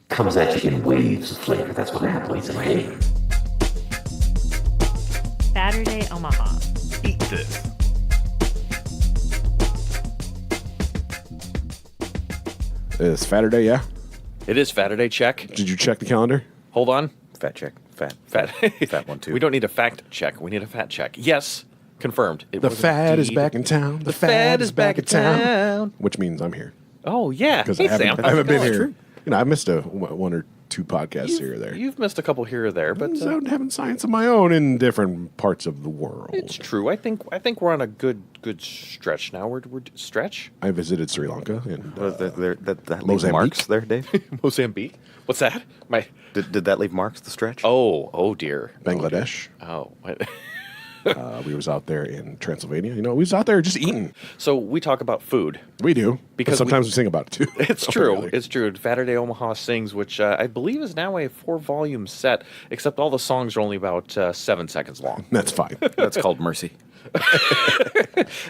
comes at you in waves of flavor. That's what happens in my head. Faturday Omaha. Eat this. It's Faturday, yeah? It is Faturday. Check. Did you check the calendar? Hold on. Fat check. Fat. Fat 1, 2. We don't need a fact check. We need a fat check. Yes. Confirmed. It The was fad is indeed- back in town. The fad is back in town. Which means I'm here. Oh, yeah. Because Hey, I haven't, Sam. I haven't been How's it here. going? You know, I missed one or two podcasts here or there. You've missed a couple here or there, but I was having science of my own in different parts of the world. it's true. I think we're on a good stretch now. We're stretch. I visited Sri Lanka and That leave Mozambique? marks there, Dave? Mozambique. What's that? Did that leave marks, the stretch? Oh dear. Bangladesh. Oh. We was out there in Transylvania. You know, we was out there just eating. So we talk about food. We do. Because but sometimes we sing about it too. It's true. It's true. Faturday Omaha Sings, which I believe is now a 4-volume set, except all the songs are only about 7 seconds long. That's fine. That's called Mercy.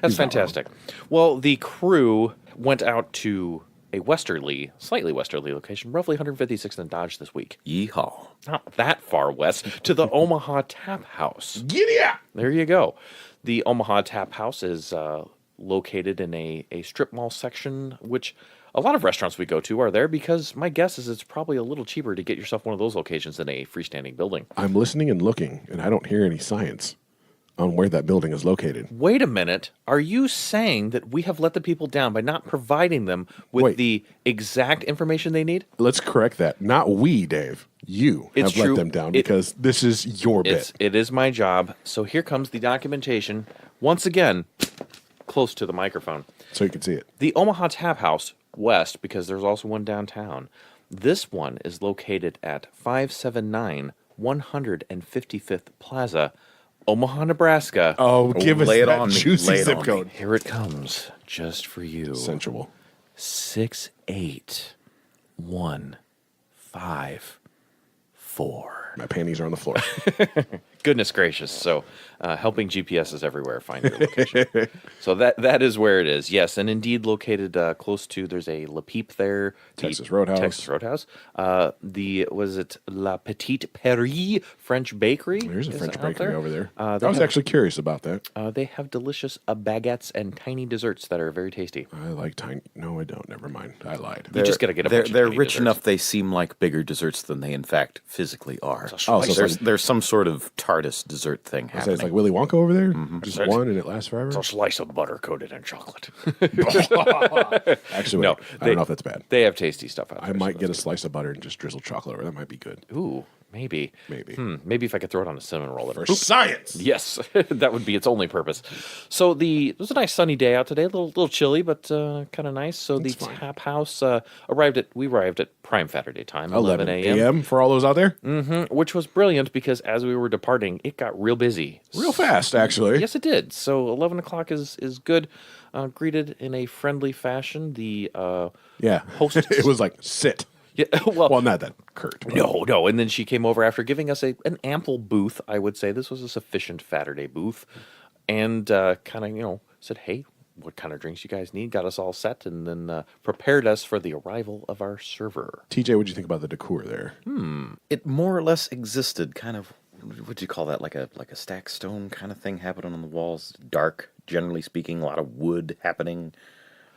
That's fantastic. Well, the crew went out to a slightly westerly location, roughly 156th and Dodge this week. Yeehaw. Not that far west, to the Omaha Tap House. Giddy up! There you go. The Omaha Tap House is located in a strip mall section, which a lot of restaurants we go to are there because my guess is it's probably a little cheaper to get yourself one of those locations than a freestanding building. I'm listening and looking, and I don't hear any science on where that building is located. Wait a minute. Are you saying that we have let the people down by not providing them with the exact information they need? Let's correct that. Not we, Dave. You It's have true. let them down because this is your bit. It is my job. So here comes the documentation. Once again, close to the microphone. So you can see it. The Omaha Tap House West, because there's also one downtown. This one is located at 579 155th Plaza, Omaha, Nebraska. Oh, give us lay it that on me. juicy Lay it zip on me. code. Here it comes, just for you. Sensual. 68154. My panties are on the floor. Goodness gracious! So, helping GPSs everywhere find your location. So that is where it is. Yes, and indeed located close to. There's a La Peep there. Texas Roadhouse. Texas Roadhouse. Was it La Petite Paris French Bakery? There's a is French out bakery over there. I they was have- actually curious about that. They have delicious baguettes and tiny desserts that are very tasty. I like tiny. No, I don't. Never mind. I lied. You just got to get a bunch of They're tiny rich desserts. enough they seem like bigger desserts than they in fact physically are. Oh, so there's some sort of TARDIS dessert thing I say happening. it's like Willy Wonka over there. Just one and it lasts forever. It's a slice of butter coated in chocolate. Actually, No, wait, I don't know if that's bad. They have tasty stuff out there. I might so get a slice of butter and just drizzle chocolate over. That might be good. Ooh, maybe. Maybe. Maybe if I could throw it on a cinnamon roll. For science. Yes, that would be its only purpose. So it was a nice sunny day out today, a little chilly, but kind of nice. So That's the fine. Tap House arrived at prime Saturday time, 11 a.m. a.m. for all those out there. Which was brilliant because as we were departing, it got real busy. Real fast, actually. Yes, it did. So 11 o'clock is good. Greeted in a friendly fashion. The Yeah. host. It was like, sit. Yeah, well, Not that curt. but- No. And then she came over after giving us an ample booth, I would say. This was a sufficient Faturday booth. And kind of, said, hey, what kind of drinks you guys need? Got us all set and then prepared us for the arrival of our server. TJ, what'd you think about the decor there? It more or less existed, kind of. What'd you call that? Like a stacked stone kind of thing happening on the walls. Dark, generally speaking. A lot of wood happening.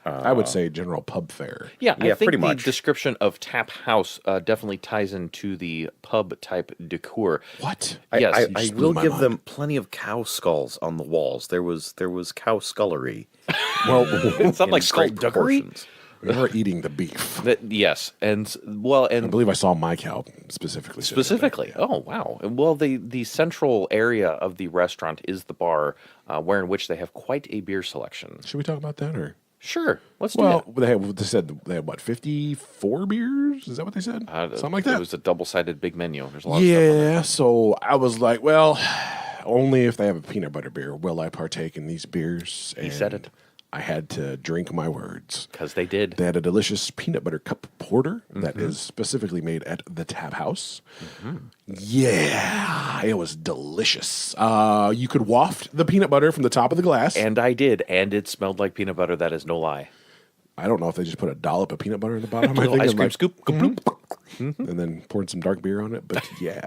I would say general pub fare. Yeah, I Yeah, think pretty the much. description of Tap House definitely ties into the pub-type decor. What? Yes, I You will blew my give mind. them plenty of cow skulls on the walls. There was cow scullery. Well, It's not in like great skullduggery. proportions. we were eating the beef. Yes, and I believe I saw my cow specifically. sitting there. specifically, oh wow. Well, the central area of the restaurant is the bar, where in which they have quite a beer selection. Should we talk about that or? Sure, let's do Well, that. they said they had what, 54 beers? Is that what they said? Something like It that. was a double-sided big menu. There's a lot of stuff on there. Yeah, so I was like, well, only if they have a peanut butter beer will I partake in these beers. He said And it. I had to drink my words. Because they did. They had a delicious peanut butter cup porter that is specifically made at the Tap House. Yeah, it was delicious. You could waft the peanut butter from the top of the glass. And I did, and it smelled like peanut butter. That is no lie. I don't know if they just put a dollop of peanut butter in the bottom. Little ice cream scoop. Mm-hmm. and then poured some dark beer on it. But yeah,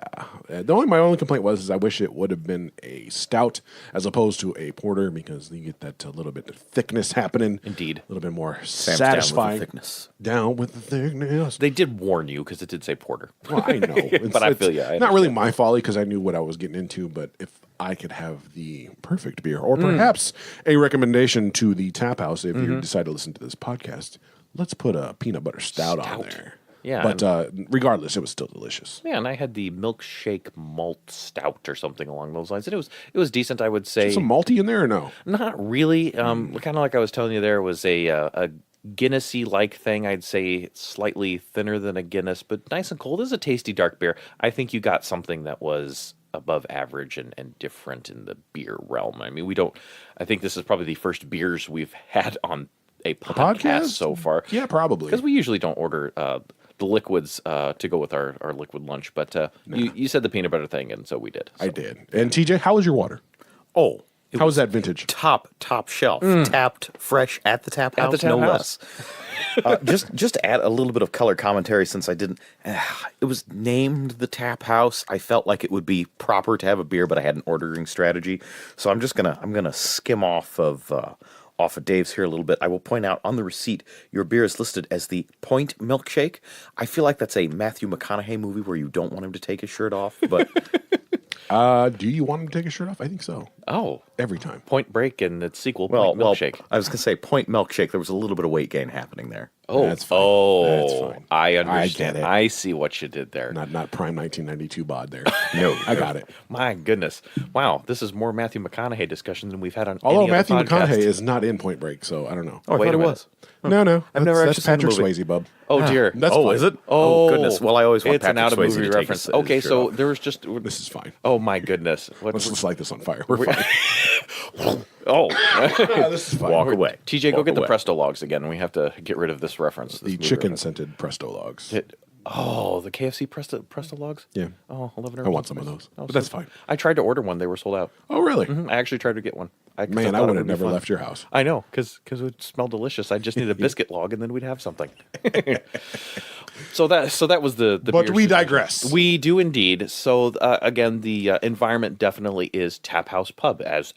my only complaint was I wish it would have been a stout as opposed to a porter because you get that little bit of thickness happening. Indeed. A little bit more Sam's satisfying. down with the thickness. Down with the thickness. They did warn you because it did say porter. Well, I know. But I feel you. I not really understand. my folly because I knew what I was getting into, but if I could have the perfect beer, or perhaps a recommendation to the Tap House if you decide to listen to this podcast, let's put a peanut butter stout. On there. Yeah, But regardless, it was still delicious. Yeah, and I had the milkshake malt stout or something along those lines, and it was decent. I would say Some malty in there or no? not really. Kind of like I was telling you, there it was a Guinnessy like thing. I'd say slightly thinner than a Guinness, but nice and cold. This is a tasty dark beer. I think you got something that was above average and different in the beer realm. I mean, I think this is probably the first beers we've had on a podcast so far. Yeah, probably. Because we usually don't order the liquids to go with our liquid lunch. But you said the peanut butter thing, and so we did. So. I did. And TJ, how was your water? Oh, How was that vintage? top shelf, tapped fresh at the Tap House, the Tap no House. less. Just to add a little bit of color commentary, since I didn't, it was named the Tap House. I felt like it would be proper to have a beer, but I had an ordering strategy, so I'm gonna skim off of Dave's here a little bit. I will point out on the receipt, your beer is listed as the Point Milkshake. I feel like that's a Matthew McConaughey movie where you don't want him to take his shirt off, but. Do you want him to take his shirt off? I think so. Oh, Every time. Point Break and its sequel, Well, Point Milkshake. I was going to say Point Milkshake. There was a little bit of weight gain happening there. Oh, That's fine. oh, That's fine. I understand. get it. I see what you did there. Not prime 1992 bod there. No, I got it. My goodness. Wow, this is more Matthew McConaughey discussion than we've had on Although any Matthew other podcast. McConaughey is not in Point Break, so I don't know. Oh, I Wait thought a it minute. was. No. I've never that's actually seen the Patrick movie. Swayze, bub. Oh dear. That's Oh, fine. is it? Oh goodness. Well, I always want it's an Patrick out of Swayze movie to take reference. his Okay, shirt so off. there was just. This is fine. Oh my goodness. Let's just light this on fire. We're fine. Oh, This is fine. Walk away. TJ, go Walk get the away. Presto logs again. We have to get rid of this reference. The chicken scented Presto logs. The KFC Presto logs. Yeah. Oh, 11 I want some of those, Oh, but that's so- fine. I tried to order one. They were sold out. Oh, really? I actually tried to get one. 'Cause Man, I thought it would have be never fun. left your house. I know, because it would smell delicious. I just need a biscuit log, and then we'd have something. So that was the But beer we situation. digress. We do indeed. So again, the environment definitely is Tap House Pub as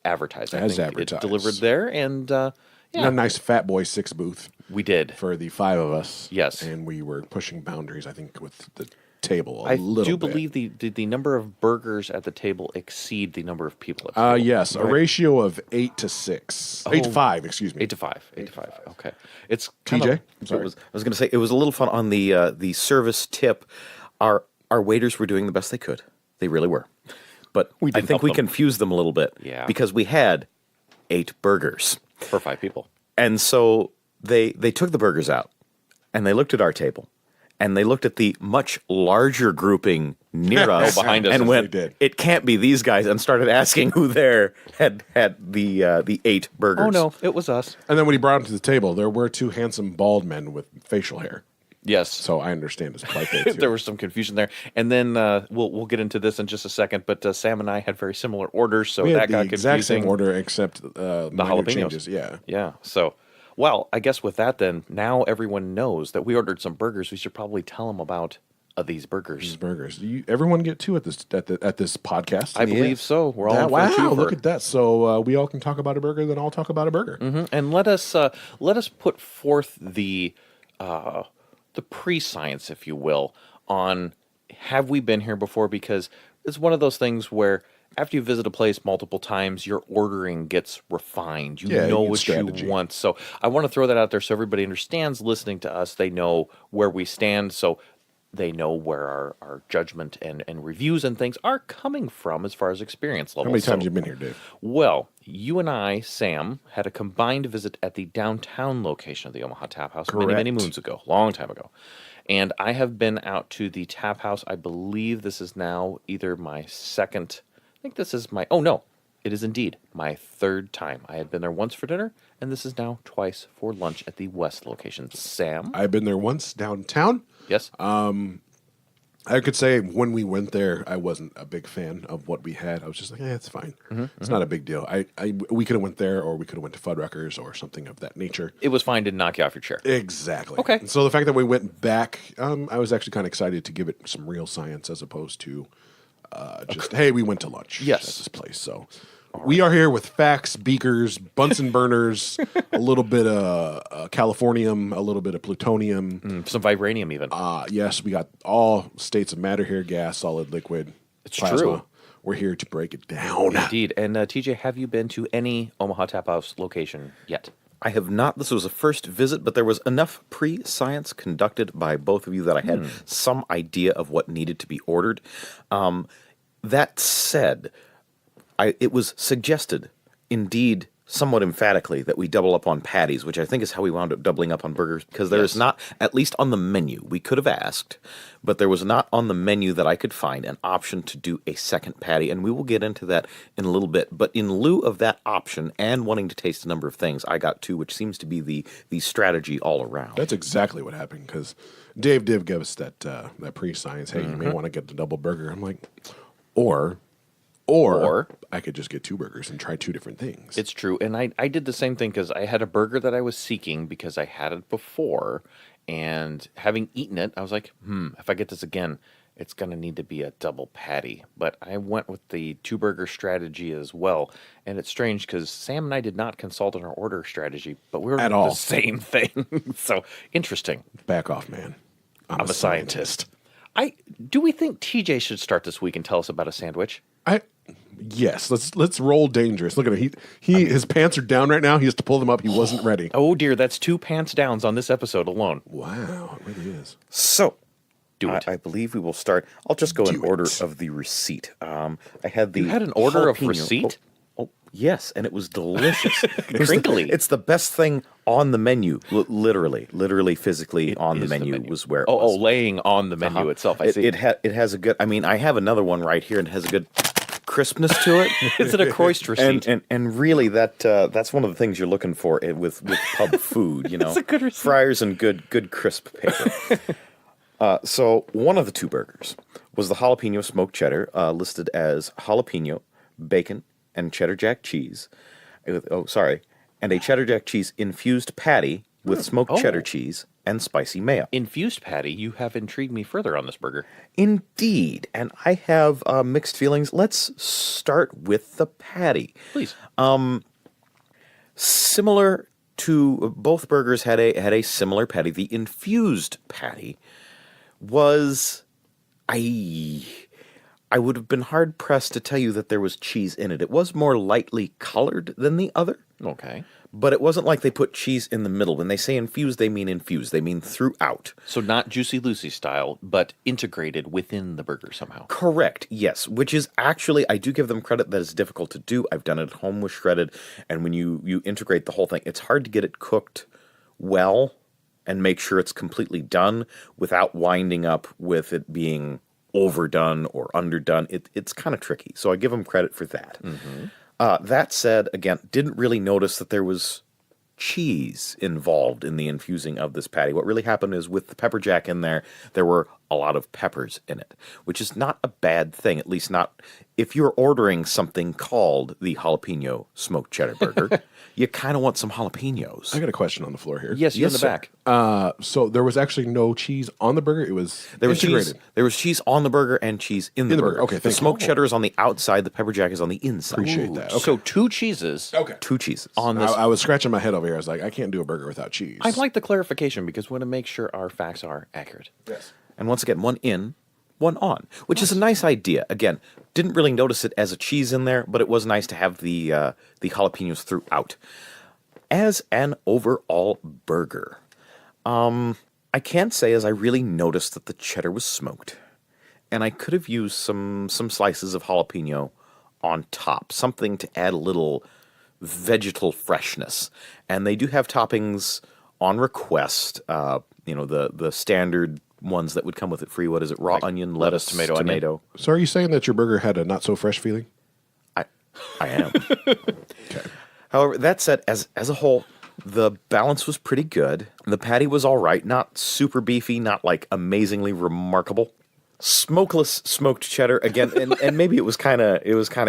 advertised. I As think advertised. It's delivered there, and A nice Fat Boy 6 booth we did. for the 5 of us. Yes. And we were pushing boundaries, I think, with the table a I little do bit. believe the number of burgers at the table exceed the number of people at the table. Yes, a ratio of 8 to 6. 8 to 5, excuse me. 8 to 5. 8 to 5. Okay. It's kind TJ? of, I'm sorry. I was going to say it was a little fun on the service tip. Our waiters were doing the best they could. They really were. But I didn't think help we them. confused them a little bit. Yeah. Because we had 8 burgers. for 5 people. And so they took the burgers out and they looked at our table and they looked at the much larger grouping near us behind us, and as went, they did. it can't be these guys, and started asking who there had the 8 burgers. Oh no, it was us. And then when he brought him to the table, there were 2 handsome bald men with facial hair. Yes. So I understand his plight there, too. There was some confusion there, and then we'll get into this in just a second. But Sam and I had very similar orders, so we that had the got exact confusing. same order except The minor jalapenos. changes. Yeah. Yeah. So, well, I guess with that, then now everyone knows that we ordered some burgers. We should probably tell them about these burgers. These burgers. Everyone get 2 at this at this podcast. I believe so. We're all in for a wow! twofer. Look at that. So we all can talk about a burger, then I'll talk about a burger. And let us put forth the pre-science, if you will, on have we been here before? Because it's one of those things where after you visit a place multiple times, your ordering gets refined. You Yeah, know you get what strategy. you want. So I want to throw that out there so everybody understands listening to us. They know where we stand. So they know where our judgment and reviews and things are coming from as far as experience level. How many So- times you been here, Dave? well, you and I, Sam, had a combined visit at the downtown location of the Omaha Tap House many, many Correct. moons ago, long time ago. And I have been out to the Tap House. I believe this is now either my second, I think this is my, oh no, it is indeed my 3rd time. I had been there once for dinner, and this is now twice for lunch at the West location. Sam? I've been there once downtown. Yes? I could say when we went there, I wasn't a big fan of what we had. I was just like, it's fine. It's not a big deal. We could have went there, or we could have went to Fuddruckers or something of that nature. It was fine to knock you off your chair. Exactly. Okay. And so the fact that we went back, I was actually kind of excited to give it some real science as opposed to just, hey, we went to lunch Yes. at this place. So we are here with facts, beakers, Bunsen burners, a little bit of californium, a little bit of plutonium. Some vibranium even. Yes, we got all states of matter here: gas, solid, liquid, It's plasma. true. We're here to break it down. Indeed. And TJ, have you been to any Omaha Tap House location yet? I have not. This was a first visit, but there was enough pre-science conducted by both of you that I had some idea of what needed to be ordered. That said, it was suggested, indeed, somewhat emphatically, that we double up on patties, which I think is how we wound up doubling up on burgers, because there is not, at least on the menu, we could have asked, but there was not on the menu that I could find an option to do a second patty, and we will get into that in a little bit. But in lieu of that option and wanting to taste a number of things, I got two, which seems to be the strategy all around. That's exactly what happened because Dave gave us that pre-science. Hey, you may want to get the double burger. I'm like, or I could just get two burgers and try two different things. It's true. And I did the same thing because I had a burger that I was seeking because I had it before. And having eaten it, I was like, if I get this again, it's going to need to be a double patty. But I went with the two burger strategy as well. And it's strange because Sam and I did not consult on our order strategy, but we were At the all. same thing. So interesting. Back off, man. I'm a scientist. Do we think TJ should start this week and tell us about a sandwich? Yes, let's roll dangerous. Look at him. His pants are down right now. He has to pull them up. He wasn't ready. Oh dear, that's 2 pants downs on this episode alone. Wow, it really is. So, Do it. I believe we will start. I'll just go in Do order it. of the receipt. I had the You had an order of jalapeno- receipt? Oh, yes, and it was delicious. Crinkly. It's the best thing on the menu. Literally, physically on the Is the menu, menu. was where it Oh, was. laying on the menu itself. I see. It has a good. I mean, I have another one right here, and it has a good crispness to it. Is it a Croist receipt? And really, that's one of the things you're looking for with pub food. You know, It's a good receipt. fryers and good crisp paper. So one of the two burgers was the jalapeno smoked cheddar, listed as jalapeno, bacon, and cheddar jack cheese. And a cheddar jack cheese infused patty with smoked cheddar cheese and spicy mayo. Infused patty, you have intrigued me further on this burger. Indeed, and I have mixed feelings. Let's start with the patty. Please. Similar to both burgers had a similar patty. The infused patty was I would have been hard pressed to tell you that there was cheese in it. It was more lightly colored than the other. Okay. But it wasn't like they put cheese in the middle. When they say infused, they mean infused. They mean throughout. So not Juicy Lucy style, but integrated within the burger somehow. Correct, yes. Which is actually, I do give them credit that it's difficult to do. I've done it at home with shredded. And when you integrate the whole thing, it's hard to get it cooked well and make sure it's completely done without winding up with it being overdone or underdone. It's kind of tricky. So I give them credit for that. That said, again, didn't really notice that there was cheese involved in the infusing of this patty. What really happened is with the pepper jack in there were a lot of peppers in it, which is not a bad thing, at least not if you're ordering something called the jalapeno smoked cheddar burger. You kind of want some jalapenos. I got a question on the floor here. Yes, you in the sir. back. So there was actually no cheese on the burger. It was There was integrated. cheese. There was cheese on the burger and cheese in the burger. Okay, the thank you. smoked cheddar is on the outside. The pepper jack is on the inside. Appreciate that. Okay. So 2 cheeses Okay. Two cheeses. on this. I was scratching my head over here. I was like, I can't do a burger without cheese. I'd like the clarification because we want to make sure our facts are accurate. Yes. And once again, one in, one on, which is a nice idea. Again, didn't really notice it as a cheese in there, but it was nice to have the jalapenos throughout. As an overall burger, I can't say as I really noticed that the cheddar was smoked, and I could have used some slices of jalapeno on top, something to add a little vegetal freshness. And they do have toppings on request. The standard ones that would come with it free. What is it? Raw onion, lettuce, tomato, onion. So are you saying that your burger had a not so fresh feeling? I am. Okay. However, that said, as a whole, the balance was pretty good. The patty was all right, not super beefy, not like amazingly remarkable. Smokeless smoked cheddar again, and maybe it was kind of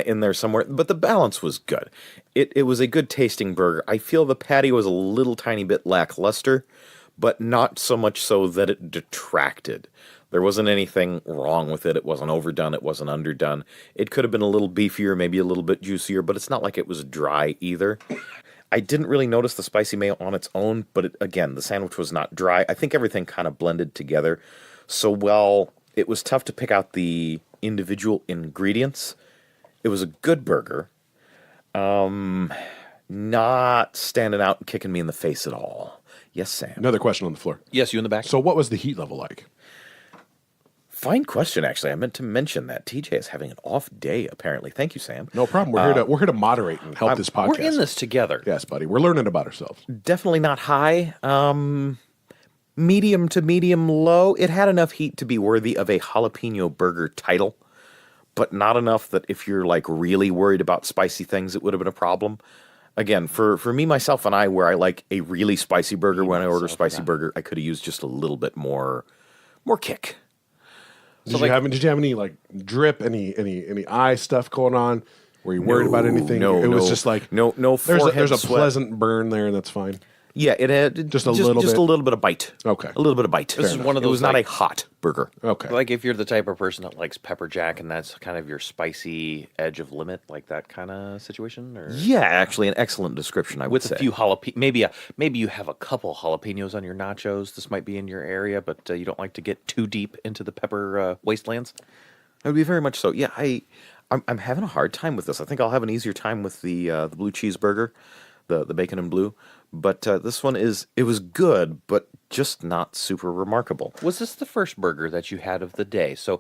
in there somewhere, but the balance was good. It was a good tasting burger. I feel the patty was a little tiny bit lackluster, but not so much so that it detracted. There wasn't anything wrong with it. It wasn't overdone. It wasn't underdone. It could have been a little beefier, maybe a little bit juicier, but it's not like it was dry either. I didn't really notice the spicy mayo on its own, but again, the sandwich was not dry. I think everything kind of blended together. So while it was tough to pick out the individual ingredients, it was a good burger. Not standing out and kicking me in the face at all. Yes, Sam. Another question on the floor. Yes, you in the back. So what was the heat level like? Fine question, actually. I meant to mention that TJ is having an off day, apparently. Thank you, Sam. No problem. We're here to moderate and help this podcast. We're in this together. Yes, buddy. We're learning about ourselves. Definitely not high. Medium to medium low. It had enough heat to be worthy of a jalapeno burger title, but not enough that if you're like really worried about spicy things, it would have been a problem. Again, for me, myself, and I, where I like a really spicy burger, when I order spicy burger, I could have used just a little bit more kick. Did you have any like drip, any eye stuff going on? Were you worried about anything? No, it was just like no forehead there's a sweat. pleasant burn there, and that's fine. Yeah, it had Just a little bit of bite. Okay. A little bit of bite. This is one of It was those, not like- a hot burger. Okay. Like if you're the type of person that likes pepper jack and that's kind of your spicy edge of limit, like that kind of situation, or Yeah, actually, an excellent description, I would with say. a few jalapeno, maybe you have a couple jalapenos on your nachos. This might be in your area, but you don't like to get too deep into the pepper wastelands. It would be very much so. Yeah, I'm having a hard time with this. I think I'll have an easier time with the blue cheeseburger, the bacon and blue. But this one it was good, but just not super remarkable. Was this the first burger that you had of the day? So,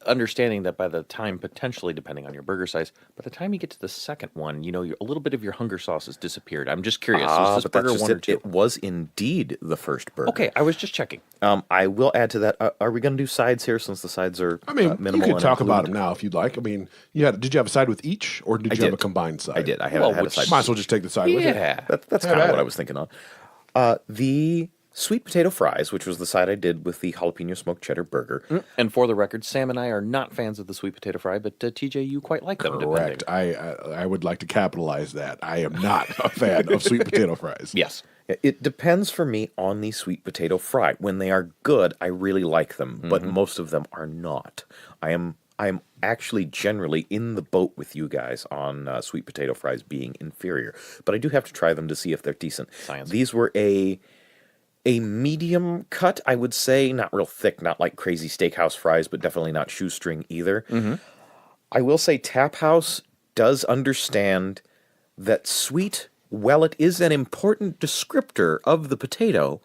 understanding that by the time, potentially, depending on your burger size, by the time you get to the second one, a little bit of your hunger sauce has disappeared. I'm just curious. Was this But that's burger just one or it. two? It was indeed the first burger. Okay, I was just checking. I will add to that. Are we going to do sides here since the sides are I mean, minimal? you can and talk about include- them now if you'd like. I mean, did you have a side with each, or did you have a combined side? I did. I had, Well, had a which- side. Might as well just take the side with you. Yeah. That's Have kind of at what it. I was thinking on. The sweet potato fries, which was the side I did with the jalapeno smoked cheddar burger. And for the record, Sam and I are not fans of the sweet potato fry, but TJ, you quite like them. Correct. depending. I would like to capitalize that. I am not a fan of sweet potato fries. Yes. It depends for me on the sweet potato fry. When they are good, I really like them, but most of them are not. I am actually generally in the boat with you guys on sweet potato fries being inferior, but I do have to try them to see if they're decent. Science. These were a medium cut, I would say, not real thick, not like crazy steakhouse fries, but definitely not shoestring either. I will say Tap House does understand that sweet, while it is an important descriptor of the potato,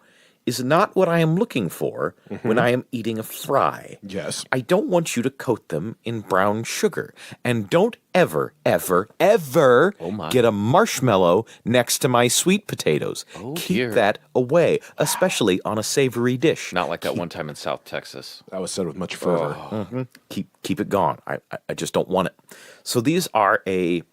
is not what I am looking for when I am eating a fry. Yes. I don't want you to coat them in brown sugar. And don't ever, ever, ever my. get a marshmallow next to my sweet potatoes. Oh, Keep dear. that away, especially on a savory dish. Not like that one time in South Texas. That was said with much fervor. Keep it gone. I just don't want it. So these are a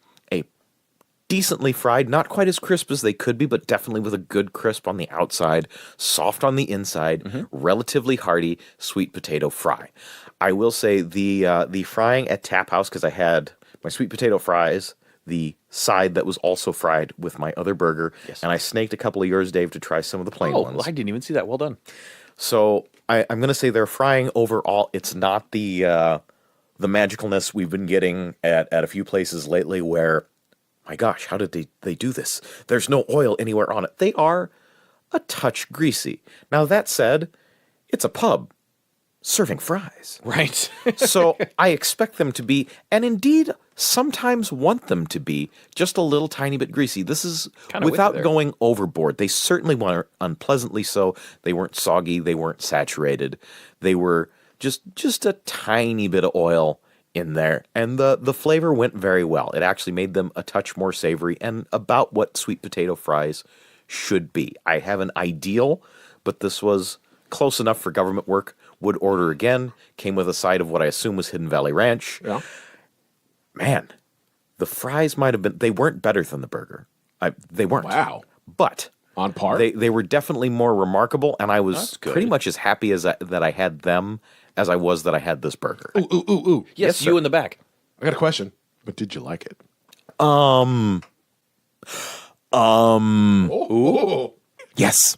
decently fried, not quite as crisp as they could be, but definitely with a good crisp on the outside, soft on the inside, relatively hearty sweet potato fry. I will say the frying at Tap House, because I had my sweet potato fries, the side that was also fried with my other burger, and I snaked a couple of yours, Dave, to try some of the plain ones. I didn't even see that. Well done. So I'm going to say their frying overall, it's not the magicalness we've been getting at a few places lately where, my gosh, how did they do this? There's no oil anywhere on it. They are a touch greasy. Now, that said, it's a pub serving fries. Right. So I expect them to be, and indeed sometimes want them to be, just a little tiny bit greasy. This is Kinda with you without there. going overboard. They certainly weren't unpleasantly so. They weren't soggy. They weren't saturated. They were just a tiny bit of oil in there, and the flavor went very well. It actually made them a touch more savory and about what sweet potato fries should be. I have an ideal, but this was close enough for government work. Would order again. Came with a side of what I assume was Hidden Valley Ranch. Yeah. Man, the fries might have been. They weren't better than the burger. They weren't. Wow. But On par. they were definitely more remarkable, and I was That's good. pretty much as happy as that I had them as I was that I had this burger. Ooh. Yes, you in the back. I got a question. But did you like it? Yes.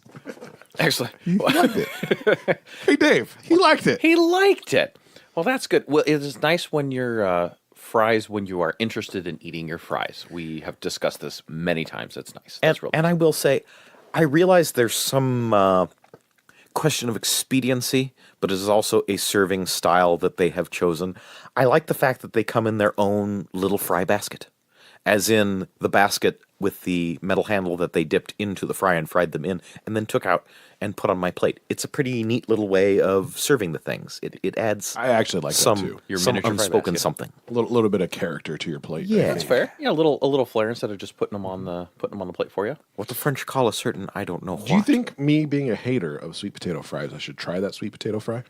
Excellent. He liked it. Hey, Dave, he liked it. He liked it. Well, that's good. Well, it is nice when your fries, when you are interested in eating your fries. We have discussed this many times. It's nice. That's real. And I will say, I realize there's some question of expediency, but it is also a serving style that they have chosen. I like the fact that they come in their own little fry basket, as in the basket with the metal handle that they dipped into the fry and fried them in, and then took out and put on my plate. It's a pretty neat little way of serving the things. It adds I actually like some, that too. Your some miniature fry unspoken basket. something. A little bit of character to your plate. Yeah. That's fair. Yeah, a little flair instead of just putting them on the plate for you. What the French call a certain I don't know what. Do you think me being a hater of sweet potato fries, I should try that sweet potato fry?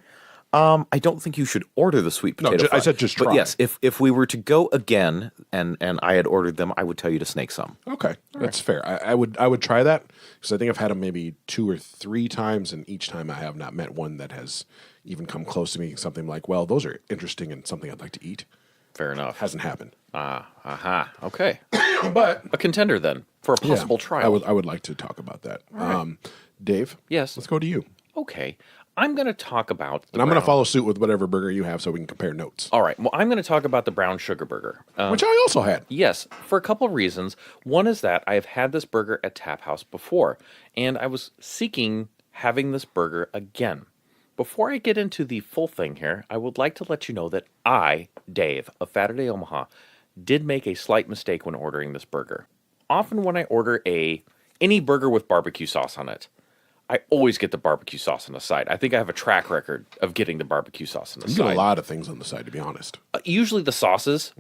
I don't think you should order the sweet No, potato fry. I said just But try. yes, if we were to go again and I had ordered them, I would tell you to snake some. Okay, that's fair. I would try that because I think I've had them maybe 2 or 3 times, and each time I have not met one that has even come close to me. Something like, well, those are interesting and something I'd like to eat. Fair enough. Hasn't happened. Okay. But A contender then for a possible trial. I would like to talk about that. Dave. Yes. Let's go to you, Okay. I'm going to talk about. and I'm going to follow suit with whatever burger you have, so we can compare notes. All right. Well, I'm going to talk about the brown sugar burger. Which I also had. Yes, for a couple of reasons. One is that I have had this burger at Tap House before, and I was seeking having this burger again. Before I get into the full thing here, I would like to let you know that I, Dave, of Faturday Omaha, did make a slight mistake when ordering this burger. Often when I order any burger with barbecue sauce on it, I always get the barbecue sauce on the side. I think I have a track record of getting the barbecue sauce on the You side. get a lot of things on the side, to be honest. Usually the sauces,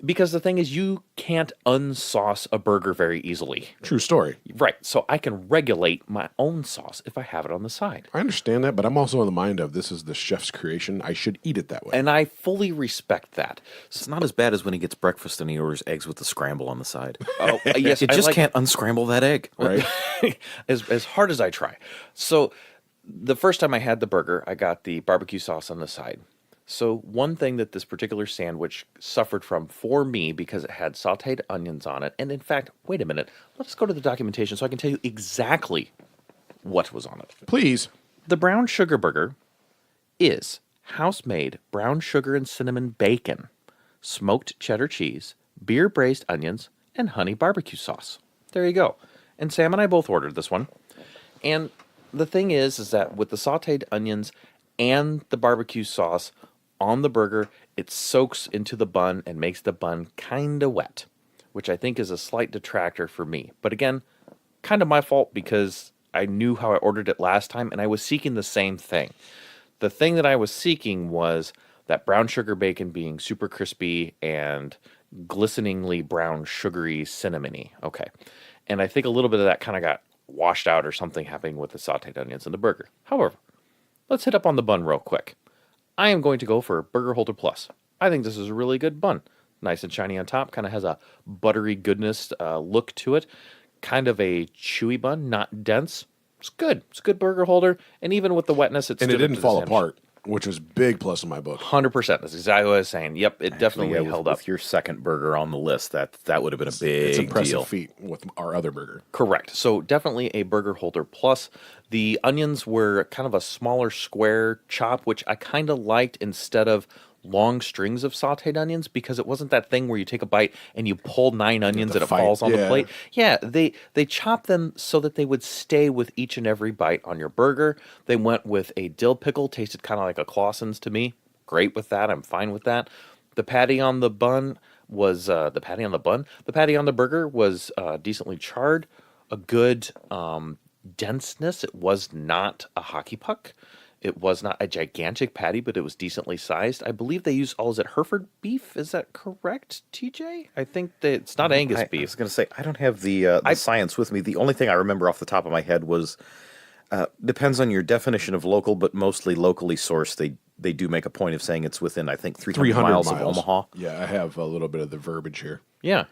because the thing is you can't unsauce a burger very easily. True story. Right, so I can regulate my own sauce if I have it on the side. I understand that, but I'm also in the mind of this is the chef's creation. I should eat it that way. And I fully respect that. It's not as bad as when he gets breakfast and he orders eggs with the scramble on the side. Oh, yes, You I just like- can't unscramble that egg. Right? as hard as I try. So the first time I had the burger, I got the barbecue sauce on the side. So one thing that this particular sandwich suffered from for me because it had sautéed onions on it, and in fact, wait a minute, let's go to the documentation so I can tell you exactly what was on it. Please. The brown sugar burger is house-made brown sugar and cinnamon bacon, smoked cheddar cheese, beer braised onions, and honey barbecue sauce. There you go. And Sam and I both ordered this one. And the thing is that with the sautéed onions and the barbecue sauce on the burger, it soaks into the bun and makes the bun kind of wet, which I think is a slight detractor for me. But again, kind of my fault because I knew how I ordered it last time and I was seeking the same thing. The thing that I was seeking was that brown sugar bacon being super crispy and glisteningly brown, sugary, cinnamony. Okay. And I think a little bit of that kind of got washed out or something happening with the sauteed onions in the burger. However, let's hit up on the bun real quick. I am going to go for Burger Holder Plus. I think this is a really good bun. Nice and shiny on top, kind of has a buttery goodness look to it. Kind of a chewy bun, not dense. It's good. It's a good burger holder. And even with the wetness, And it didn't fall apart, which was big plus in my book. 100%. That's exactly what I was saying. Yep, it definitely Yeah, held up. with your second burger on the list, that would have been a It's big impressive deal. feat with our other burger. Correct. So definitely a burger holder plus. The onions were kind of a smaller square chop, which I kind of liked instead of long strings of sauteed onions because it wasn't that thing where you take a bite and you pull 9 onions and it fight, falls on the yeah. plate. Yeah, they chopped them so that they would stay with each and every bite on your burger. They went with a dill pickle, tasted kind of like a Clausen's to me. Great with that. I'm fine with that. The patty on the bun was the patty on the burger was decently charred, a good denseness. It was not a hockey puck. It was not a gigantic patty, but it was decently sized. I believe they use is it Hereford beef? Is that correct, TJ? I think that it's not Angus I beef. was going to say, I don't have the science with me. The only thing I remember off the top of my head was, depends on your definition of local, but mostly locally sourced. They do make a point of saying it's within, I think, 300 miles of Omaha. Yeah, I have a little bit of the verbiage here. Yeah.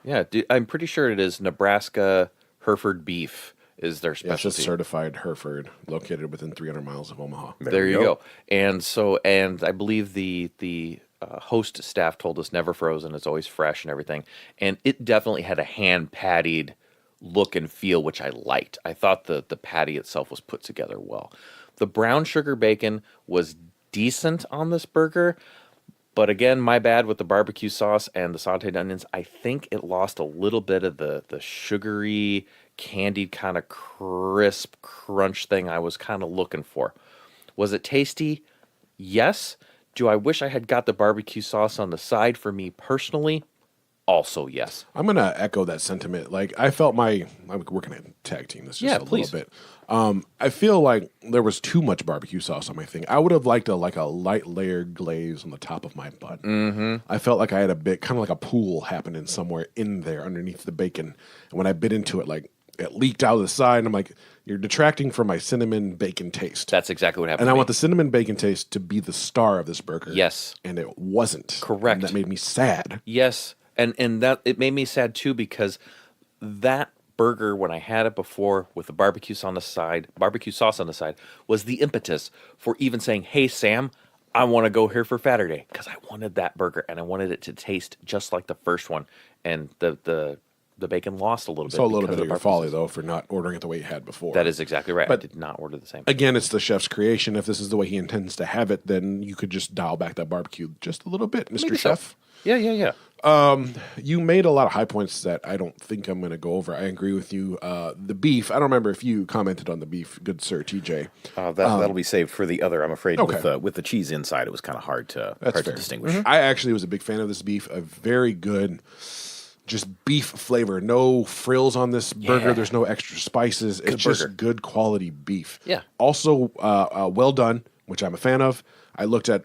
I'm pretty sure it is Nebraska Hereford beef is their Yeah, it's specialty. just certified Hereford, located within 300 miles of Omaha. There you go. And I believe the host staff told us never frozen. It's always fresh and everything. And it definitely had a hand pattied look and feel, which I liked. I thought the patty itself was put together well. The brown sugar bacon was decent on this burger, but again, my bad with the barbecue sauce and the sauteed onions. I think it lost a little bit of the sugary, candied kind of crisp crunch thing I was kind of looking for. Was it tasty? Yes. Do I wish I had got the barbecue sauce on the side for me personally? Also, yes. I'm going to echo that sentiment. Like, I felt we're going to tag team this just a please. little bit. I feel like there was too much barbecue sauce on my thing. I would have liked a light layered glaze on the top of my bun. Mm-hmm. I felt like I had a bit, kind of like a pool happening somewhere in there underneath the bacon. And when I bit into it, like, it leaked out of the side, and I'm like, you're detracting from my cinnamon bacon taste. That's exactly what happened. And to I me. want the cinnamon bacon taste to be the star of this burger. Yes. And it wasn't. Correct. And that made me sad. Yes, and that it made me sad too, because that burger, when I had it before with the barbecue sauce on the side, was the impetus for even saying, "Hey Sam, I want to go here for Faturday," because I wanted that burger and I wanted it to taste just like the first one. And the bacon lost a little bit. So a little because bit of your barbecue folly, sauce. though, for not ordering it the way you had before. That is exactly right. But I did not order the same. Again, it's the chef's creation. If this is the way he intends to have it, then you could just dial back that barbecue just a little bit, Mr. Maybe so. Chef. Yeah. You made a lot of high points that I don't think I'm going to go over. I agree with you. The beef, I don't remember if you commented on the beef, good sir, TJ. That'll be saved for the other. I'm afraid Okay. with the cheese inside, it was kind of hard to That's fair. distinguish. I actually was a big fan of this beef. A very good, just beef flavor. No frills on this burger. Yeah. There's no extra spices. It's just burger. good quality beef. Yeah. Also, well done, which I'm a fan of. I looked at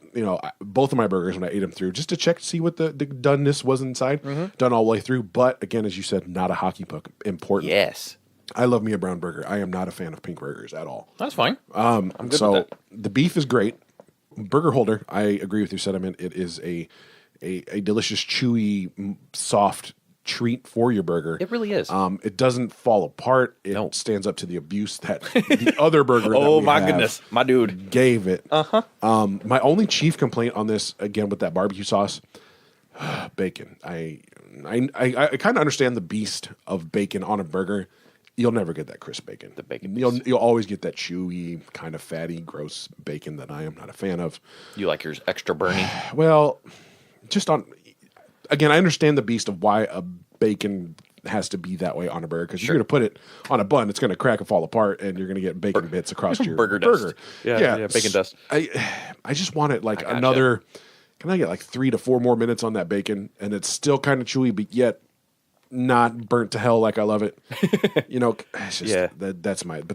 both of my burgers when I ate them through just to check to see what the doneness was inside. Done all the way through, but again, as you said, not a hockey puck. Important. Yes, I love me a brown burger. I am not a fan of pink burgers at all. that's fine. I'm good So with that. the beef is great. Burger holder, I agree with your sentiment. It is a delicious, chewy, soft treat for your burger. It really is. It doesn't fall apart. It No. stands up to the abuse that the other burger. Oh that we my have goodness, my dude. gave it. My only chief complaint on this, again with that barbecue sauce, bacon. I kind of understand the beast of bacon on a burger. You'll never get that crisp bacon. The bacon You'll always get that chewy, kind of fatty, gross bacon that I am not a fan of. You like yours extra burny? Well, again, I understand the beast of why a bacon has to be that way on a burger, because you're going to put it on a bun, it's going to crack and fall apart, and you're going to get bacon bits across your Burger dust. Yeah, bacon dust. I just want it like gotcha. another. Can I get like 3 to 4 more minutes on that bacon, and it's still kind of chewy, but yet not burnt to hell like I love it. It's just, Yeah. but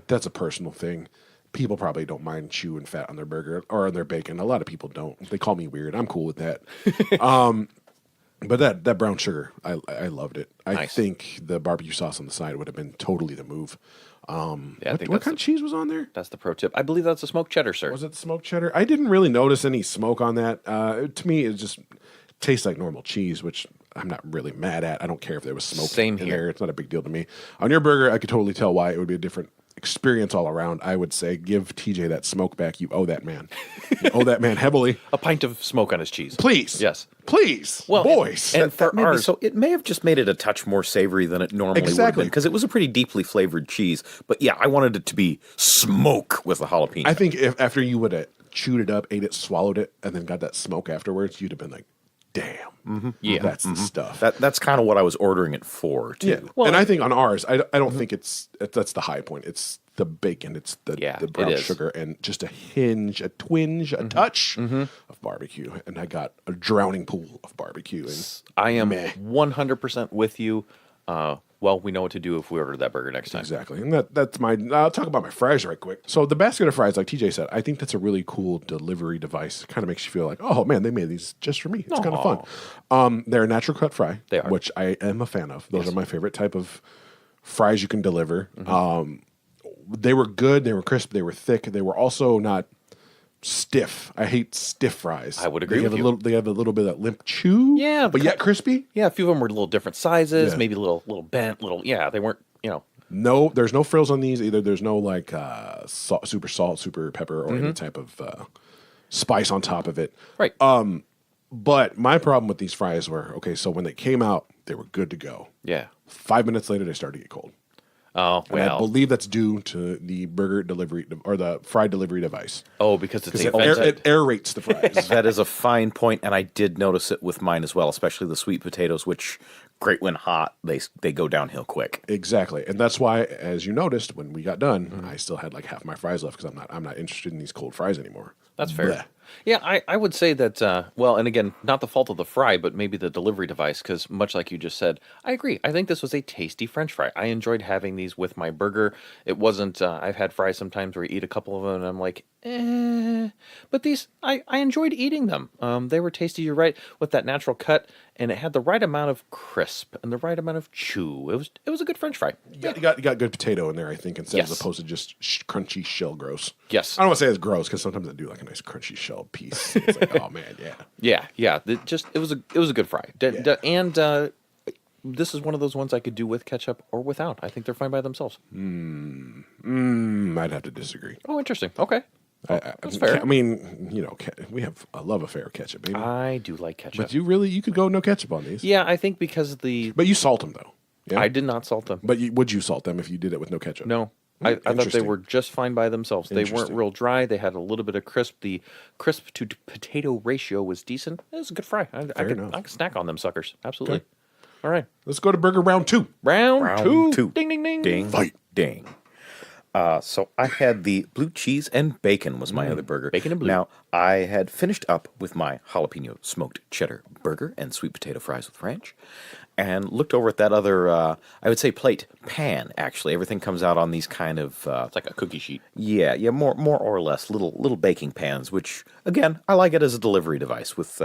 that's a personal thing. People probably don't mind chewing fat on their burger or on their bacon. A lot of people don't. They call me weird. I'm cool with that. But that brown sugar, I loved it. I Nice. think the barbecue sauce on the side would have been totally the move. Yeah, I think What that's kind of cheese was on there? That's the pro tip. I believe that's a smoked cheddar, sir. Was it smoked cheddar? I didn't really notice any smoke on that. To me, it just tastes like normal cheese, which I'm not really mad at. I don't care if there was smoke Same in here. there. It's not a big deal to me. On your burger, I could totally tell why it would be a different experience all around. I would say give TJ that smoke back. You owe that man. You owe that man heavily. A pint of smoke on his cheese. Please. Yes. Please. Well, boys. and for Maybe ours, so it may have just made it a touch more savory than it normally would have Exactly. been, because it was a pretty deeply flavored cheese. But yeah, I wanted it to be smoke with the jalapeno. I think if after you would have chewed it up, ate it, swallowed it, and then got that smoke afterwards, you'd have been like, damn. Yeah. That's the stuff. that's kind of what I was ordering it for too. Yeah, Well, and I think on ours, I don't think that's the high point. It's the bacon, it's the it brown is. sugar, and just a hinge, a twinge, a touch of barbecue, and I got a drowning pool of barbecue. And I am Meh. 100% with you. Well, we know what to do if we order that burger next time. exactly, and that's my. I'll talk about my fries right quick. So the basket of fries, like TJ said, I think that's a really cool delivery device. It kind of makes you feel like, oh man, they made these just for me. It's kind of fun. They're a natural cut fry, They are. which I am a fan of. Those are my favorite type of fries you can deliver. They were good. They were crisp. They were thick. They were also not stiff. I hate stiff fries. I would agree they with have you. They have a little bit of that limp chew. Yeah, but yet crispy. Yeah, a few of them were a little different sizes, Yeah. maybe a little bent, yeah, they weren't, No, there's no frills on these either. There's no like super salt, super pepper, or any type of spice on top of it. Right. But my problem with these fries were, okay, so when they came out, they were good to go. Yeah. 5 minutes later, they started to get cold. Oh, And I well. believe that's due to the burger delivery or the fry delivery device. Oh, because it's It vented. aerates the fries. That is a fine point, and I did notice it with mine as well, especially the sweet potatoes, which great when hot, they go downhill quick. Exactly. And that's why, as you noticed, when we got done, I still had like half my fries left because I'm not interested in these cold fries anymore. That's fair. Blech. Yeah, I would say that, well, and again, not the fault of the fry, but maybe the delivery device, because much like you just said, I agree. I think this was a tasty French fry. I enjoyed having these with my burger. It wasn't, I've had fries sometimes where you eat a couple of them and I'm like, but these, I enjoyed eating them. They were tasty, you're right, with that natural cut, and it had the right amount of crisp and the right amount of chew. It was a good French fry. You got good potato in there, I think, instead Yes. as opposed to just crunchy shell gross. Yes. I don't want to say it's gross because sometimes I do like a nice crunchy shell piece. It's like, oh man, yeah. Yeah. It was a good fry. And this is one of those ones I could do with ketchup or without. I think they're fine by themselves. I'd have to disagree. Oh, interesting. Okay. That's fair. I mean, we have a love affair with ketchup, baby. I do like ketchup. But you could go no ketchup on these. Yeah, I think because But you salt them though. Yeah? I did not salt them. But would you salt them if you did it with no ketchup? No. I thought they Interesting. were just fine by themselves. They weren't Interesting. real dry. They had a little bit of crisp. The crisp to potato ratio was decent. It was a good fry. I enough. could snack on them suckers. Absolutely. Okay. All right. Let's go to burger round 2. Round two. Ding, Ding, ding, ding. ding, Fight. ding. So I had the blue cheese and bacon was my other burger. Bacon and blue. Now, I had finished up with my jalapeno smoked cheddar burger and sweet potato fries with ranch and looked over at that other, I would say plate, pan, actually. Everything comes out on these kind of... It's like a cookie sheet. Yeah, more or less little baking pans, which, again, I like it as a delivery device with...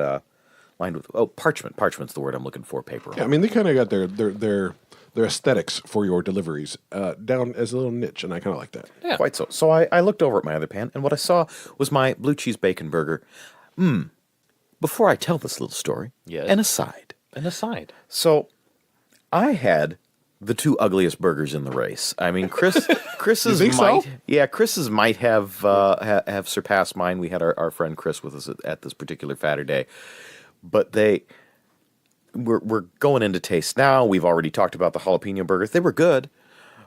lined with parchment. Parchment's the word I'm looking for. Paper. Yeah, I mean they kind of got their aesthetics for your deliveries down as a little niche, and I kind of like that. Yeah. Quite so. So I looked over at my other pan, and what I saw was my blue cheese bacon burger. Before I tell this little story, Yes. an aside. An aside. So I had the two ugliest burgers in the race. I mean, Chris's think might, so? yeah, Chris's might have surpassed mine. We had our friend Chris with us at this particular Faturday, but we're going into taste now. We've already talked about the jalapeno burgers. They were good,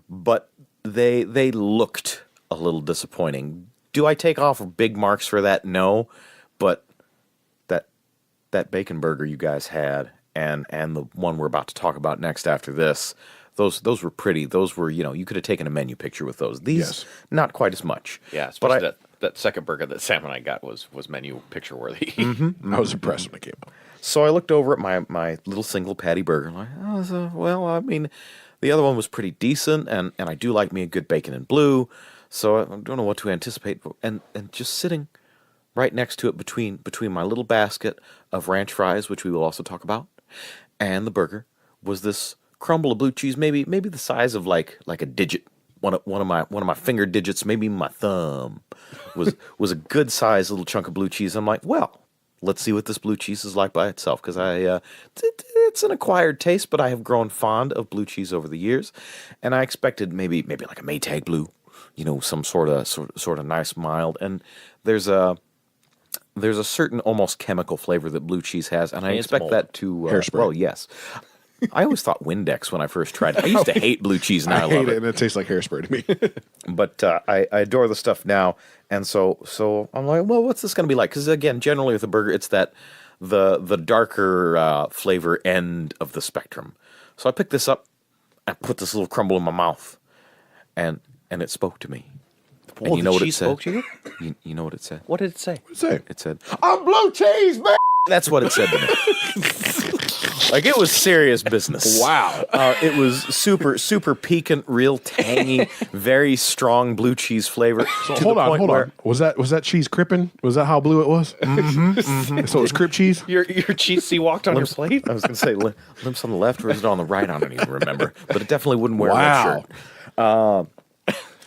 but they looked a little disappointing. Do I take off big marks for that? No, but that bacon burger you guys had and the one we're about to talk about next after this, those were pretty. Those were, you could have taken a menu picture with those. These, Yes. not quite as much. Yeah, but especially that second burger that Sam and I got was menu picture worthy. I was impressed when it came out. So I looked over at my little single patty burger and I mean, the other one was pretty decent, and I do like me a good bacon and blue, so I don't know what to anticipate. And just sitting right next to it between my little basket of ranch fries, which we will also talk about, and the burger, was this crumble of blue cheese, maybe the size of like a digit, one of my finger digits, maybe my thumb, was a good sized little chunk of blue cheese. I'm like, well, let's see what this blue cheese is like by itself, because it's an acquired taste, but I have grown fond of blue cheese over the years, and I expected maybe like a Maytag blue, some sort of nice mild, and there's a certain almost chemical flavor that blue cheese has, and I It's expect mold. that to Hairspray. well, yes. I always thought Windex when I first tried it. I used to hate blue cheese, and I, I love hate it, it. and it tastes like hairspray to me. But I adore the stuff now, and so I'm like, well, what's this going to be like? Because again, generally with a burger, it's that the darker flavor end of the spectrum. So I picked this up, I put this little crumble in my mouth, and it spoke to me. And Oh, you the know what it cheese said? spoke to you? You know what it said? What did it say? What'd it say? It said, I'm blue cheese, man. that's what it said to me. Like, it was serious business. Wow. It was super piquant, real tangy, very strong blue cheese flavor. So to hold the on, point hold where- on. Was that cheese crippin'? Was that how blue it was? So it was crip cheese. Your cheese sea walked on your plate? I was going to say limps on the left, or is it on the right? I don't even remember. But it definitely wouldn't wear Wow. a shirt.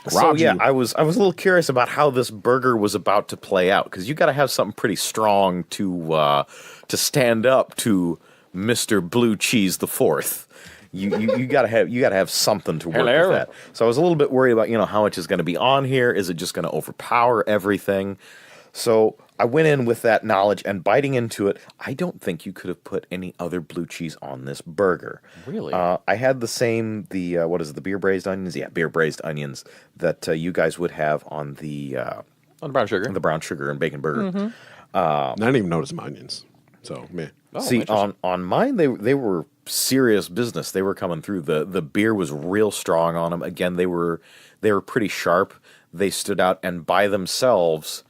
So Robbed yeah, you. I was a little curious about how this burger was about to play out, because you got to have something pretty strong to stand up to Mr. Blue Cheese the Fourth. you gotta have something to work Hello. with that. So I was a little bit worried about how much is going to be on here. Is it just going to overpower everything? So I went in with that knowledge and biting into it. I don't think you could have put any other blue cheese on this burger. Really? I had the same what is it, the beer braised onions? Yeah, beer braised onions that you guys would have on the On brown sugar. brown sugar and bacon burger. And I didn't even notice my onions. So, man. See, on mine, they were serious business. They were coming through. The beer was real strong on them. Again, they were pretty sharp. They stood out, and by themselves,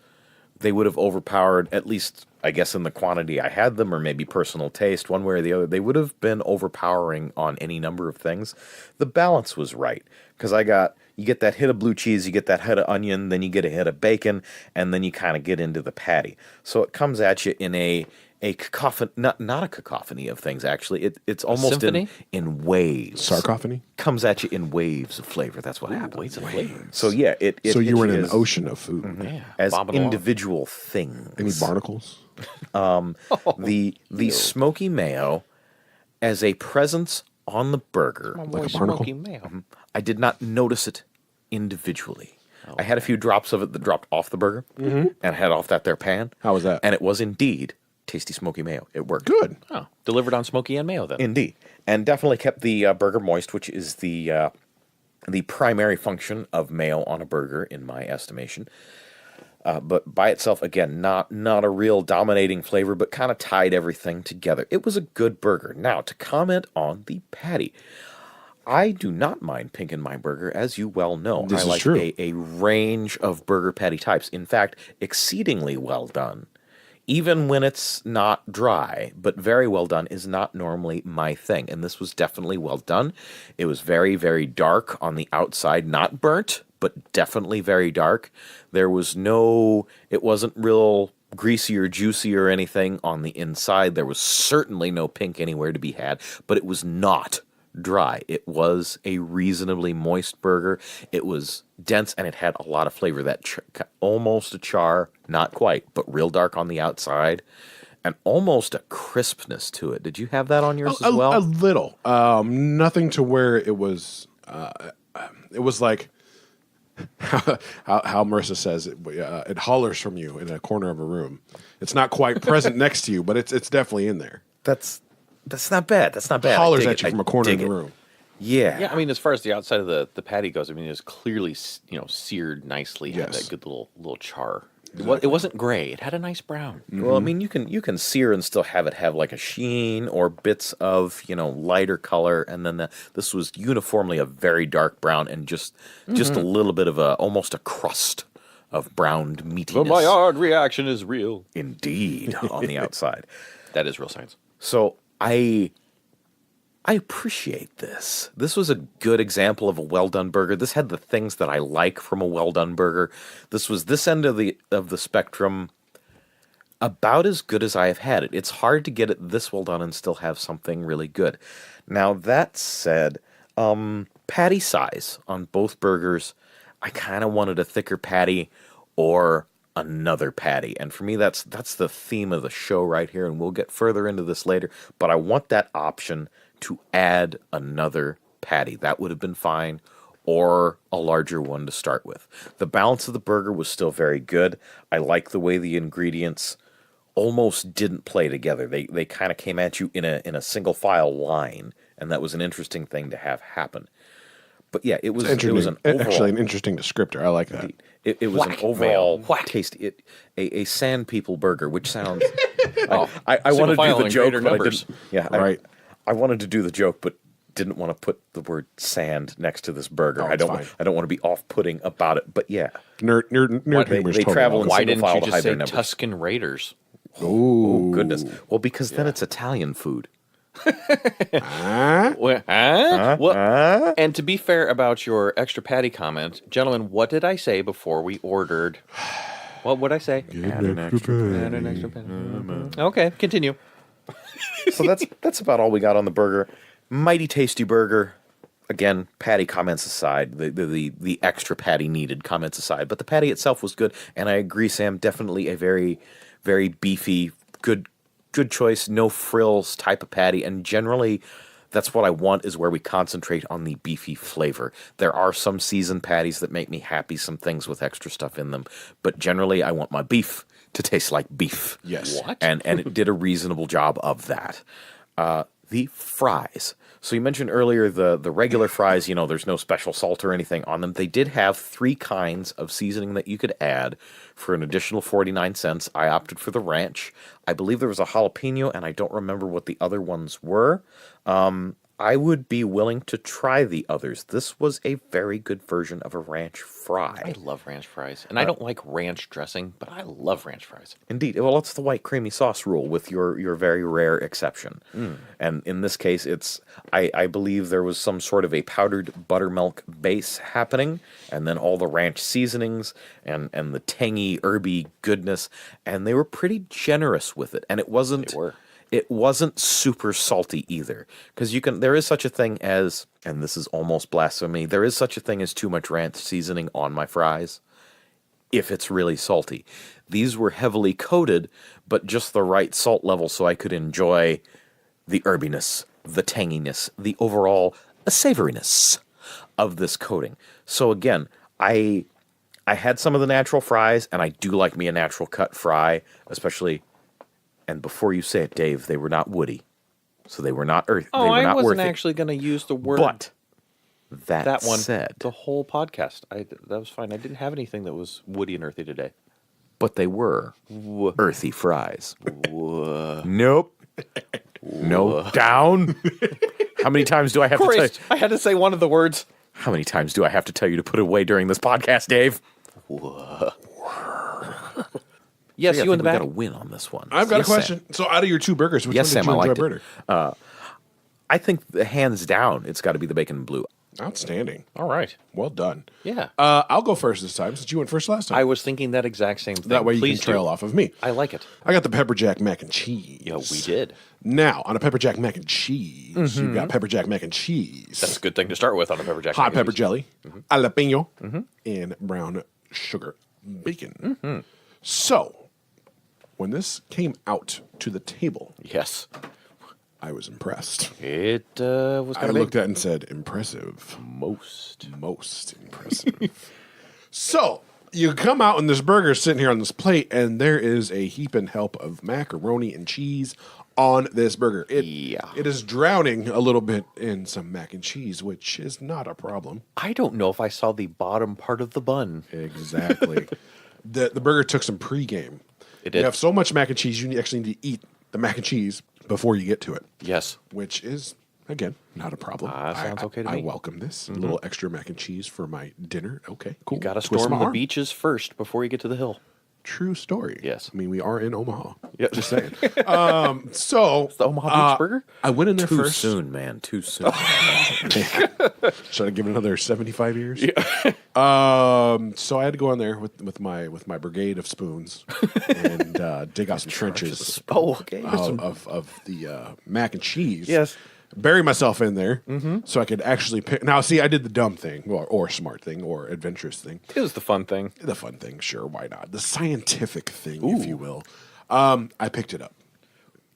they would have overpowered, at least, I guess, in the quantity I had them, or maybe personal taste, one way or the other. They would have been overpowering on any number of things. The balance was right, because you get that hit of blue cheese, you get that hit of onion, then you get a hit of bacon, and then you kind of get into the patty. So it comes at you in a cacophony, not a cacophony of things, actually. It's almost in waves. Sarcophony? Comes at you in waves of flavor. That's what happens. Waves of flavor. So yeah, So you were in an as- ocean of food. Yeah. as bobbing along. individual things. Any barnacles? The smoky mayo as a presence on the burger. Like a barnacle? Smoky mayo. I did not notice it individually. I had a few drops of it that dropped off the burger and had off that there pan. How was that? And it was indeed tasty smoky mayo. It worked. Good. Oh, delivered on smoky and mayo then. Indeed. And definitely kept the burger moist, which is the primary function of mayo on a burger, in my estimation. But by itself, again, not a real dominating flavor, but kind of tied everything together. It was a good burger. Now, to comment on the patty. I do not mind pink in my burger, as you well know. This I is like true. a range of burger patty types. In fact, exceedingly well done. Even when it's not dry, but very well done is not normally my thing. And this was definitely well done. It was very, very dark on the outside, not burnt, but definitely very dark. There was it wasn't real greasy or juicy or anything on the inside. There was certainly no pink anywhere to be had, but it was not dry. It was a reasonably moist burger. It was dense and it had a lot of flavor. That almost a char, not quite, but real dark on the outside, and almost a crispness to it. Did you have that on yours as well? A little. Nothing to where it was. It was like how Marissa says it hollers from you in a corner of a room. It's not quite present next to you, but it's definitely in there. That's not bad. That's not bad. Hollers I dig at you it. from I a corner of dig the it. room. Yeah. Yeah, I mean, as far as the outside of the patty goes, I mean, it was clearly seared nicely. Had Yes. that good little char. It wasn't gray. It had a nice brown. Well, I mean, you can sear and still have it have like a sheen or bits of lighter color, and then this was uniformly a very dark brown and just a little bit of almost a crust of browned meatiness. The Maillard reaction is real. Indeed, on the outside. That is real science. So I appreciate this. This was a good example of a well-done burger. This had the things that I like from a well-done burger. This was this end of the spectrum, about as good as I have had it. It's hard to get it this well done and still have something really good. Now, that said, patty size on both burgers, I kind of wanted a thicker patty or another patty. And for me, that's the theme of the show right here, and we'll get further into this later. But I want that option to add another patty. That would have been fine, or a larger one to start with. The balance of the burger was still very good. I like the way the ingredients almost didn't play together. They kind of came at you in a single file line, and that was an interesting thing to have happen. But yeah, it was an overall, actually an interesting descriptor. I like that. it was an overall tasty, a Sand People burger, which sounds. I wanted to do the joke, but I didn't. Yeah, Right. I wanted to do the joke, but didn't want to put the word sand next to this burger. Oh, I don't fine. want to be off-putting about it. But yeah, Nerd they humor's travel totally in Why single didn't file you to hide just say their numbers. Tuscan Raiders? Oh goodness! Well, because then it's Italian food. Well, and to be fair about your extra patty comment, gentlemen, what did I say before we ordered? What would I say? Add an extra patty. Okay, continue. So that's about all we got on the burger. Mighty tasty burger. Again, patty comments aside, the extra patty needed comments aside, but the patty itself was good, and I agree, Sam. Definitely a very, very beefy, good choice, no frills type of patty, and generally That's what I want, is where we concentrate on the beefy flavor. There are some seasoned patties that make me happy, some things with extra stuff in them. But generally, I want my beef to taste like beef. Yes. What? And it did a reasonable job of that. The fries. So you mentioned earlier the regular fries, there's no special salt or anything on them. They did have 3 kinds of seasoning that you could add for an additional 49 cents. I opted for the ranch. I believe there was a jalapeno, and I don't remember what the other ones were. I would be willing to try the others. This was a very good version of a ranch fry. I love ranch fries. And I don't like ranch dressing, but I love ranch fries. Indeed. Well, it's the white creamy sauce rule with your very rare exception. And in this case, I believe there was some sort of a powdered buttermilk base happening, and then all the ranch seasonings and the tangy, herby goodness, and they were pretty generous with it. And it wasn't... They were. It wasn't super salty either, because there is such a thing as, and this is almost blasphemy, there is such a thing as too much ranch seasoning on my fries if it's really salty. These were heavily coated, but just the right salt level so I could enjoy the herbiness, the tanginess, the overall savoriness of this coating. So again, I had some of the natural fries, and I do like me a natural cut fry, especially... And before you say it, Dave, they were not woody. So they were not earthy. Oh, they were I not wasn't earthy. actually going to use the word But that one said, the whole podcast. That was fine. I didn't have anything that was woody and earthy today. but they were earthy fries. Whoa. Nope. No, down. How many times do I have to tell you? Christ, I had to say one of the words. How many times do I have to tell you to put it away during this podcast, Dave? Yes, Yeah, you I in think the we back. got a win on this one. I've got Yes, a question. So, out of your 2 burgers, which Yes, one did Sam, you I enjoy liked it. better? I think hands down, it's got to be the bacon and blue. Outstanding. All right. Well done. Yeah. I'll go first this time since you went first last time. I was thinking that exact same thing. that way you Please can trail do. off of me. I like it. I got the pepper jack mac and cheese. Yeah, we did. Now, on a pepper jack mac and cheese, you've got pepper jack mac and cheese. That's a good thing to start with on a pepper jack. hot mac and pepper cheese. jelly, jalapeno, and brown sugar bacon. So, when this came out to the table, Yes. I was impressed. It was I kind of looked at it and said, impressive. most. Most impressive. So, you come out and this burger's sitting here on this plate, and there is a heap and help of macaroni and cheese on this burger. Yeah. It is drowning a little bit in some mac and cheese, which is not a problem. I don't know if I saw the bottom part of the bun. Exactly. The burger took some pregame. It You did. have so much mac and cheese, you actually need to eat the mac and cheese before you get to it, Yes. which is, again, not a problem. Sounds okay to I me. welcome this. A little extra mac and cheese for my dinner. Okay, cool. You got to Twist storm my the arm. beaches first before you get to the hill. True story. Yes. I mean, we are in Omaha. Yeah. Just saying. So The Omaha Beach Burger? I went in there Too first. soon, man. Too soon. Should I give it another 75 years? Yeah. So I had to go in there with my brigade of spoons and dig out some trenches Oh, okay. of the mac and cheese. Yes. Bury myself in there so I could actually pick. Now, see, I did the dumb thing or smart thing or adventurous thing. It was the fun thing. The fun thing, sure, why not? The scientific thing, if you will. I picked it up.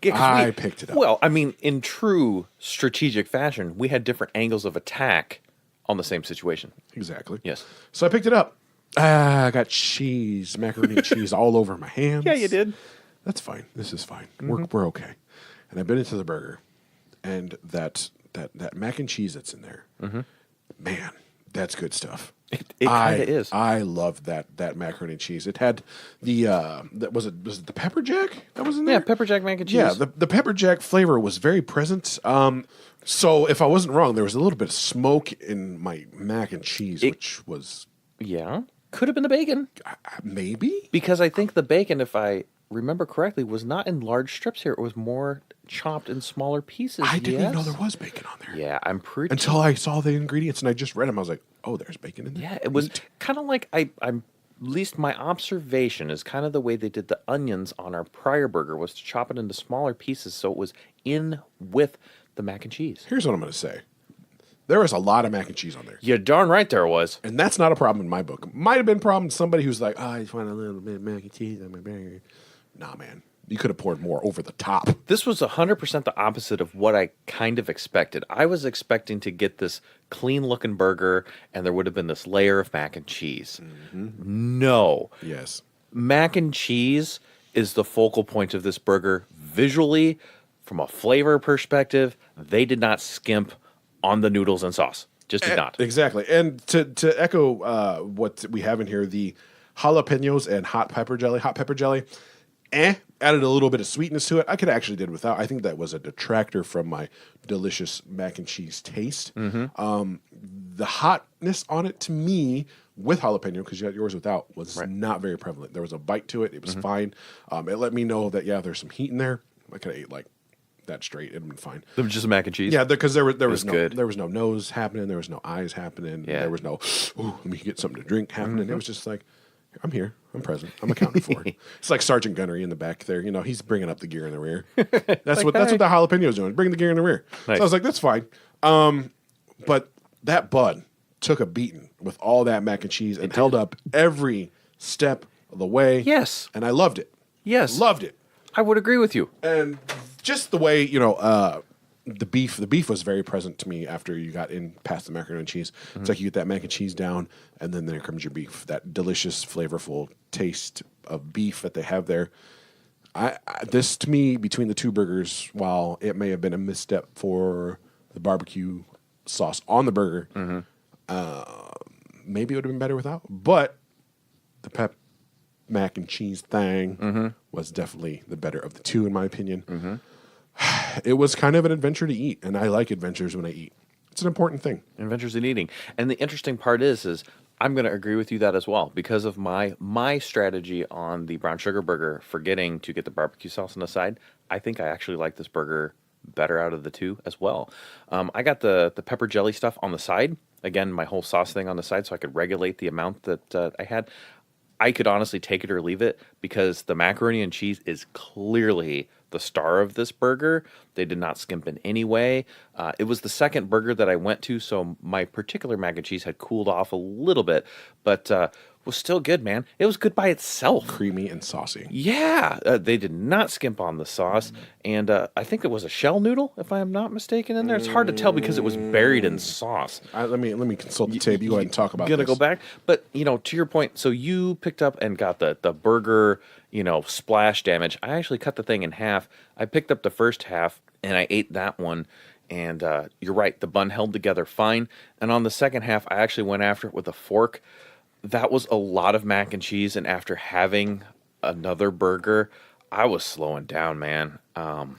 Yeah, 'cause I picked it up. Well, I mean, in true strategic fashion, we had different angles of attack on the same situation. Exactly. Yes. So I picked it up. I got cheese, macaroni and cheese all over my hands. Yeah, you did. That's fine. This is fine. We're okay. And I bit into the burger, and that mac and cheese that's in there, man, that's good stuff. It kind of is. I love that macaroni and cheese. It had the was it the pepper jack that was in there? Yeah, pepper jack mac and cheese. Yeah, the pepper jack flavor was very present. So if I wasn't wrong, there was a little bit of smoke in my mac and cheese, which was Yeah. Could have been the bacon. maybe. Because I think the bacon, if I remember correctly, was not in large strips here. It was more chopped in smaller pieces. I didn't even know yes? there was bacon on there. Yeah, I'm pretty. Until I saw the ingredients and I just read them, I was like, "Oh, there's bacon in there." Yeah, it was kind of like I'm. At least my observation is kind of the way they did the onions on our prior burger was to chop it into smaller pieces so it was in with the mac and cheese. Here's what I'm going to say: there was a lot of mac and cheese on there, You're darn right there was. and that's not a problem in my book. Might have been a problem to somebody who's like, "Oh, I just want a little bit of mac and cheese on my burger." Nah, man, You could have poured more over the top. This was 100% the opposite of what I kind of expected. I was expecting to get this clean-looking burger, and there would have been this layer of mac and cheese. No. Yes. Mac and cheese is the focal point of this burger. Visually, from a flavor perspective, they did not skimp on the noodles and sauce. Just did not. Exactly. And to echo what we have in here, the jalapenos and hot pepper jelly, added a little bit of sweetness to it. I could actually did without. I think that was a detractor from my delicious mac and cheese taste. The hotness on it, to me, with jalapeno, because you had yours without, was not very prevalent. There was a bite to it. It was fine. It let me know that, there's some heat in there. I could have ate like that straight. It would have been fine. It was just mac and cheese? Yeah, because there was good. there was no nose happening. There was no eyes happening. Yeah. There was no, let me get something to drink happening. It was just like, I'm here. I'm present. I'm accounted for. It's like Sergeant Gunnery in the back there. He's bringing up the gear in the rear. That's what the jalapeno is doing. Bringing the gear in the rear. Nice. So I was like, that's fine. But that bun took a beating with all that mac and cheese and held up every step of the way. Yes. And I loved it. Yes. Loved it. I would agree with you. And just the way, the beef was very present to me after you got in past the macaroni and cheese. It's like you get that mac and cheese down, and then there comes your beef. That delicious, flavorful taste of beef that they have there. This, to me, between the two burgers, while it may have been a misstep for the barbecue sauce on the burger, maybe it would have been better without. But the pep mac and cheese thing was definitely the better of the two, in my opinion. It was kind of an adventure to eat, and I like adventures when I eat. It's an important thing. Adventures in eating. And the interesting part is I'm going to agree with you that as well, because of my strategy on the brown sugar burger, forgetting to get the barbecue sauce on the side. I think I actually like this burger better out of the two as well. I got the pepper jelly stuff on the side. Again, my whole sauce thing on the side, so I could regulate the amount that I had. I could honestly take it or leave it, because the macaroni and cheese is clearly the star of this burger. They did not skimp in any way. It was the second burger that I went to, so my particular mac and cheese had cooled off a little bit, but was still good, man. It was good by itself. Creamy and saucy. Yeah, they did not skimp on the sauce, and I think it was a shell noodle, if I am not mistaken, in there. It's hard to tell because it was buried in sauce. Let me consult the tape. You go ahead and talk about Gonna this. go back, but to your point. So you picked up and got the burger, splash damage. I actually cut the thing in half. I picked up the first half and I ate that one. And you're right, the bun held together fine. And on the second half, I actually went after it with a fork. That was a lot of mac and cheese, and after having another burger, I was slowing down, man.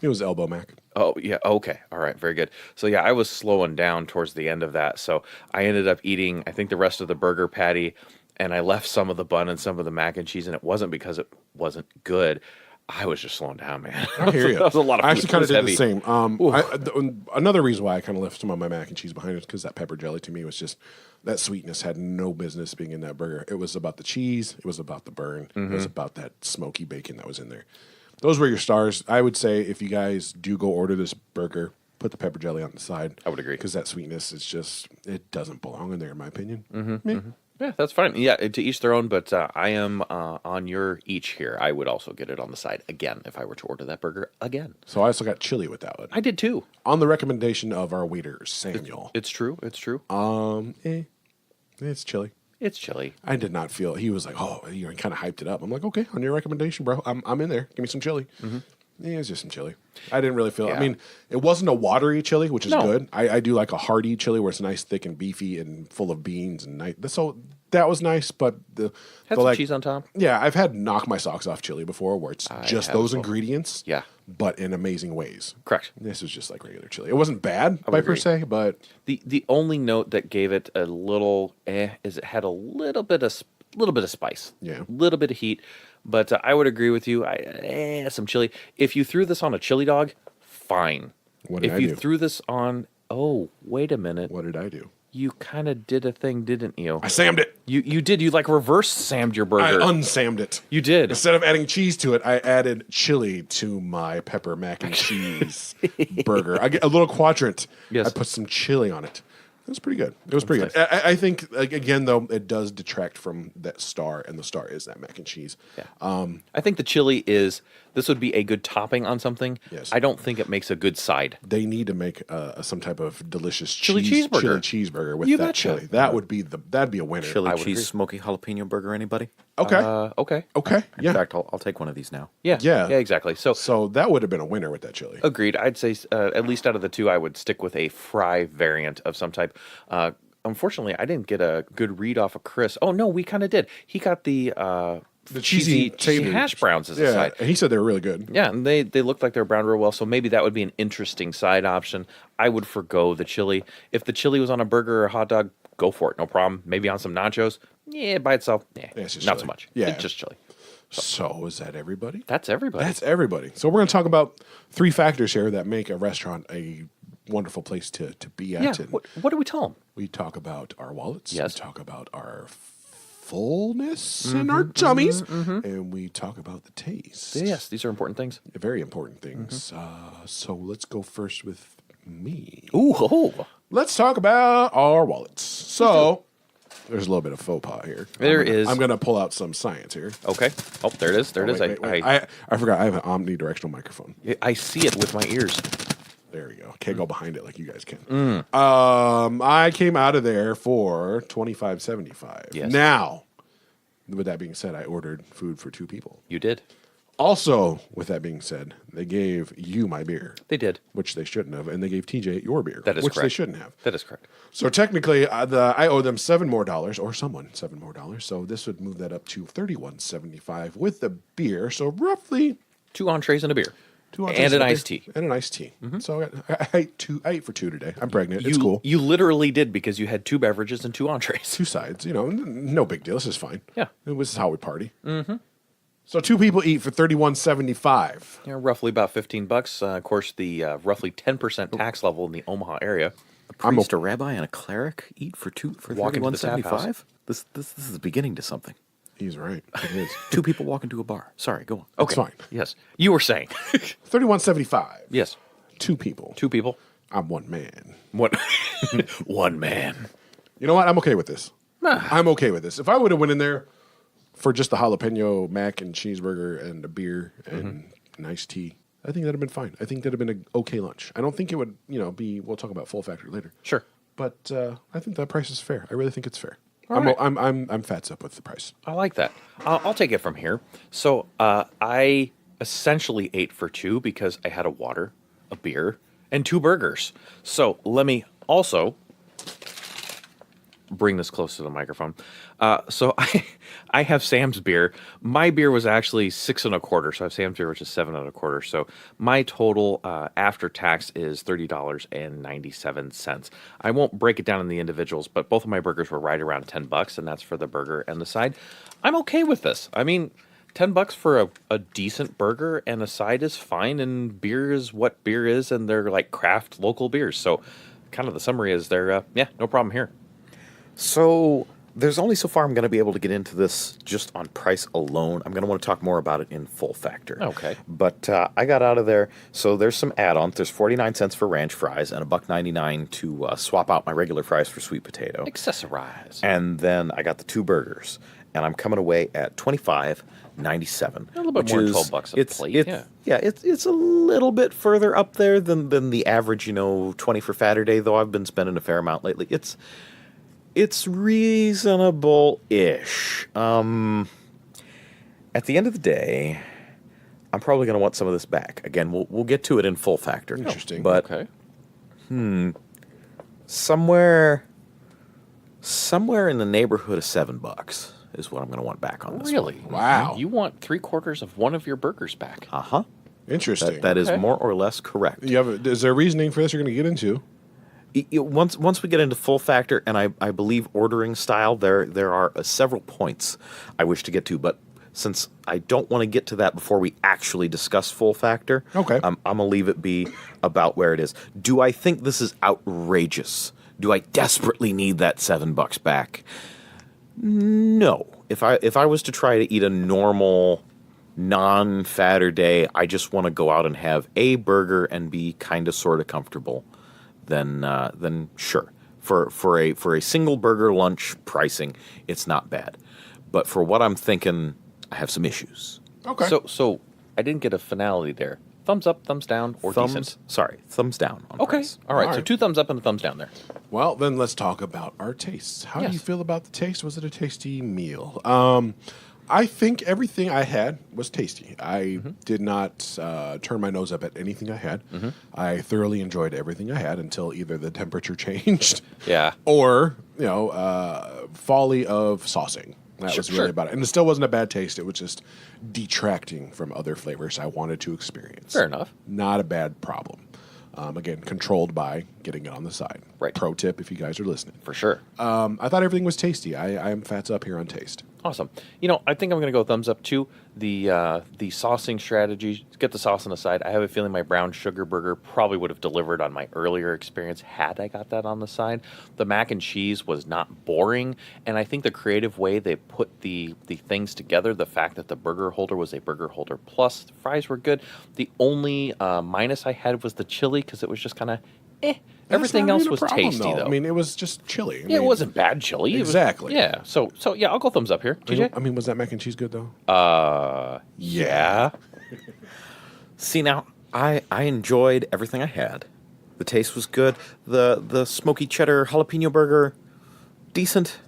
It was elbow mac. Oh, yeah, okay. All right, very good. So, yeah, I was slowing down towards the end of that. So I ended up eating, I think, the rest of the burger patty, and I left some of the bun and some of the mac and cheese, and it wasn't because it wasn't good. I was just slowing down, man. I hear you. That was a lot of food. I actually kind of did heavy. the same. Another reason why I kind of left some of my mac and cheese behind is because that pepper jelly to me was just, that sweetness had no business being in that burger. It was about the cheese. It was about the burn. It was about that smoky bacon that was in there. Those were your stars. I would say if you guys do go order this burger, put the pepper jelly on the side. I would agree. Because that sweetness is just, it doesn't belong in there, in my opinion. Yeah, that's fine. Yeah, to each their own, but I am on your each here. I would also get it on the side again if I were to order that burger again. So I also got chili with that one. I did too. On the recommendation of our waiter, Samuel. It's true. It's true. It's chili. It's chili. I did not feel, he was like, oh, he kind of hyped it up. I'm like, okay, on your recommendation, bro. I'm in there. Give me some chili. Yeah, it was just some chili. I didn't really feel it. I mean, it wasn't a watery chili, which is good. I do like a hearty chili where it's nice, thick, and beefy and full of beans. And nice. So that was nice, but Had some cheese on top. Yeah, I've had knock my socks off chili before where it's just those ingredients, but in amazing ways. Correct. This was just like regular chili. It wasn't bad per se, but The only note that gave it a little is it had a little bit of spice. Yeah. A little bit of heat. But I would agree with you. Some chili. If you threw this on a chili dog, fine. What did I do? If you do? threw this on, wait a minute. What did I do? You kind of did a thing, didn't you? I sammed it. You did. You like reverse sammed your I burger. unsammed it. You did. Instead of adding cheese to it, I added chili to my pepper mac and cheese burger. I get a little quadrant. Yes. I put some chili on it. That's pretty good. It was pretty good. I think, like, again, though, it does detract from that star, and the star is that mac and cheese. Yeah. I think the chili this would be a good topping on something. Yes. I don't think it makes a good side. They need to make some type of delicious Chili chili cheeseburger. cheeseburger with You that betcha. chili. That'd be a winner. Chili would cheese agree. smoky jalapeno burger. Anybody? Okay. Okay. Okay. In Yeah. fact, I'll take one of these now. Yeah. Yeah. Yeah, exactly. So that would have been a winner with that chili. Agreed. I'd say at least out of the two, I would stick with a fry variant of some type. Unfortunately, I didn't get a good read off of Chris. Oh no, we kind of did. He got the cheesy savory. hash browns as a Yeah, side. and he said they were really good. Yeah, and they looked like they were browned real well, so maybe that would be an interesting side option. I would forgo the chili. If the chili was on a burger or a hot dog, go for it, no problem. Maybe on some nachos, yeah, by itself, it's just not chili. so much. Yeah. It's just chili. So is that everybody? That's everybody. That's everybody. So we're going to talk about 3 factors here that make a restaurant a wonderful place to be at. yeah. And What do we tell them? we talk about our wallets. Yes. We talk about our fullness in our tummies. And we talk about the taste. Yes, these are important things. Very important things. So let's go first with me. Ooh, oh. Let's talk about our wallets. So there's a little bit of faux pas here. There is. I'm going to pull out some science here. Okay. Oh, there it is. There it is. Wait. I forgot. I have an omnidirectional microphone. I see it with my ears. There you go. Can't go behind it like you guys can. I came out of there for $25.75. Yes. Now, with that being said, I ordered food for 2 people. You did. Also, with that being said, they gave you my beer, They did. which they shouldn't have, and they gave TJ your beer, That is which they correct. shouldn't have. That is correct. So technically, I owe them $7 more, or someone $7 more. So this would move that up to $31.75 with the beer. So roughly 2 entrees and a beer. 2 ounces and an of beer iced tea. and an iced tea. So I ate for 2 today. I'm pregnant. It's You, cool. you literally did because you had 2 beverages and 2 entrees. 2 sides, no big deal. This is fine. Yeah. This is how we party. Mm-hmm. So 2 people eat for $31.75. Yeah, roughly about $15. Of course, the roughly 10% tax level in the Omaha area. A priest, a rabbi, and a cleric eat for Walk into the tap $31.75. This is beginning to something. He's right. It is. 2 people walk into a bar. Sorry, go on. It's fine. Yes. You were saying. $31.75. Yes. 2 people. 2 people. I'm 1 man. One. One man. You know what? I'm okay with this. I'm okay with this. If I would have went in there for just the jalapeno mac and cheeseburger and a beer and an iced tea, I think that'd have been fine. I think that'd have been an okay lunch. I don't think it would, be. We'll talk about full factor later. Sure. But I think that price is fair. I really think it's fair. right. I'm fats up with the price. I like that. I'll take it from here. So I essentially ate for 2 because I had a water, a beer, and 2 burgers. So let me also bring this close to the microphone. So I have Sam's beer. My beer was actually 6 1/4. So I have Sam's beer, which is 7 1/4. So my total after tax is $30.97. I won't break it down in the individuals, but both of my burgers were right around $10, and that's for the burger and the side. I'm okay with this. I mean, $10 for a decent burger and a side is fine, and beer is what beer is, and they're like craft local beers. So kind of the summary is they're, no problem here. So there's only so far I'm going to be able to get into this just on price alone. I'm going to want to talk more about it in full factor. Okay. But I got out of there. So there's some add-ons. There's 49 cents for ranch fries and $1.99 to swap out my regular fries for sweet potato. Accessorize. And then I got the 2 burgers, and I'm coming away at $25.97. A little bit more than $12 a plate. It's a little bit further up there than the average, 20 for Faturday, though I've been spending a fair amount lately. It's reasonable-ish. At the end of the day, I'm probably going to want some of this back. Again, we'll get to it in full factor. Interesting. But Okay. somewhere in the neighborhood of $7 is what I'm going to want back on this. Really? Wow. You want 3/4 of one of your burgers back? Uh-huh. Interesting. That is Okay. more or less correct. Is there reasoning for this you're going to get into? Once we get into full factor, and I believe ordering style, there are several points I wish to get to, but since I don't want to get to that before we actually discuss full factor, Okay. I'm going to leave it be about where it is. Do I think this is outrageous? Do I desperately need that $7 back? No. If I was to try to eat a normal non-fatter day, I just want to go out and have a burger and be kind of sort of comfortable, then sure. For a single burger lunch pricing, it's not bad. But for what I'm thinking, I have some issues. Okay. So I didn't get a finality there. Thumbs up, thumbs down, or decent? Thumbs down on Okay. price. All right. All So right. 2 thumbs up and a thumbs down there. Well, then let's talk about our tastes. How do you Yes. feel about the taste? Was it a tasty meal? I think everything I had was tasty. I did not turn my nose up at anything I had. I thoroughly enjoyed everything I had until either the temperature changed, Yeah. or folly of saucing. That was really sure. about it, and it still wasn't a bad taste. It was just detracting from other flavors I wanted to experience. Fair enough. Not a bad problem. Again, controlled by getting it on the side. Right. Pro tip if you guys are listening. For sure. I thought everything was tasty. I am fats up here on taste. Awesome. I think I'm going to go thumbs up too. The saucing strategy, get the sauce on the side. I have a feeling my brown sugar burger probably would have delivered on my earlier experience had I got that on the side. The mac and cheese was not boring, and I think the creative way they put the things together, the fact that the burger holder was a burger holder plus, the fries were good. The only minus I had was the chili because it was just kind of Everything else was tasty, though. I mean, it was just chili. Yeah, it wasn't bad chili. Exactly. Yeah. So yeah, I'll go thumbs up here. TJ? I mean, was that mac and cheese good though? Yeah. See, now, I enjoyed everything I had. The taste was good. The smoky cheddar jalapeno burger, decent.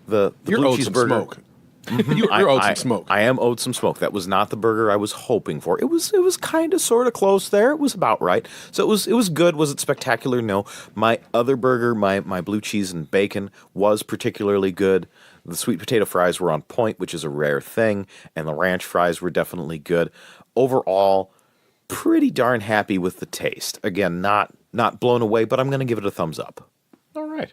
The You're blue owed some cheeseburger. smoke. You're owed some smoke. I am owed some smoke. That was not the burger I was hoping for. It was kind of sort of close there. It was about right. So it was good. Was it spectacular? No. My other burger, my blue cheese and bacon, was particularly good. The sweet potato fries were on point, which is a rare thing, and the ranch fries were definitely good. Overall, pretty darn happy with the taste. Again, not blown away, but I'm going to give it a thumbs up. All right.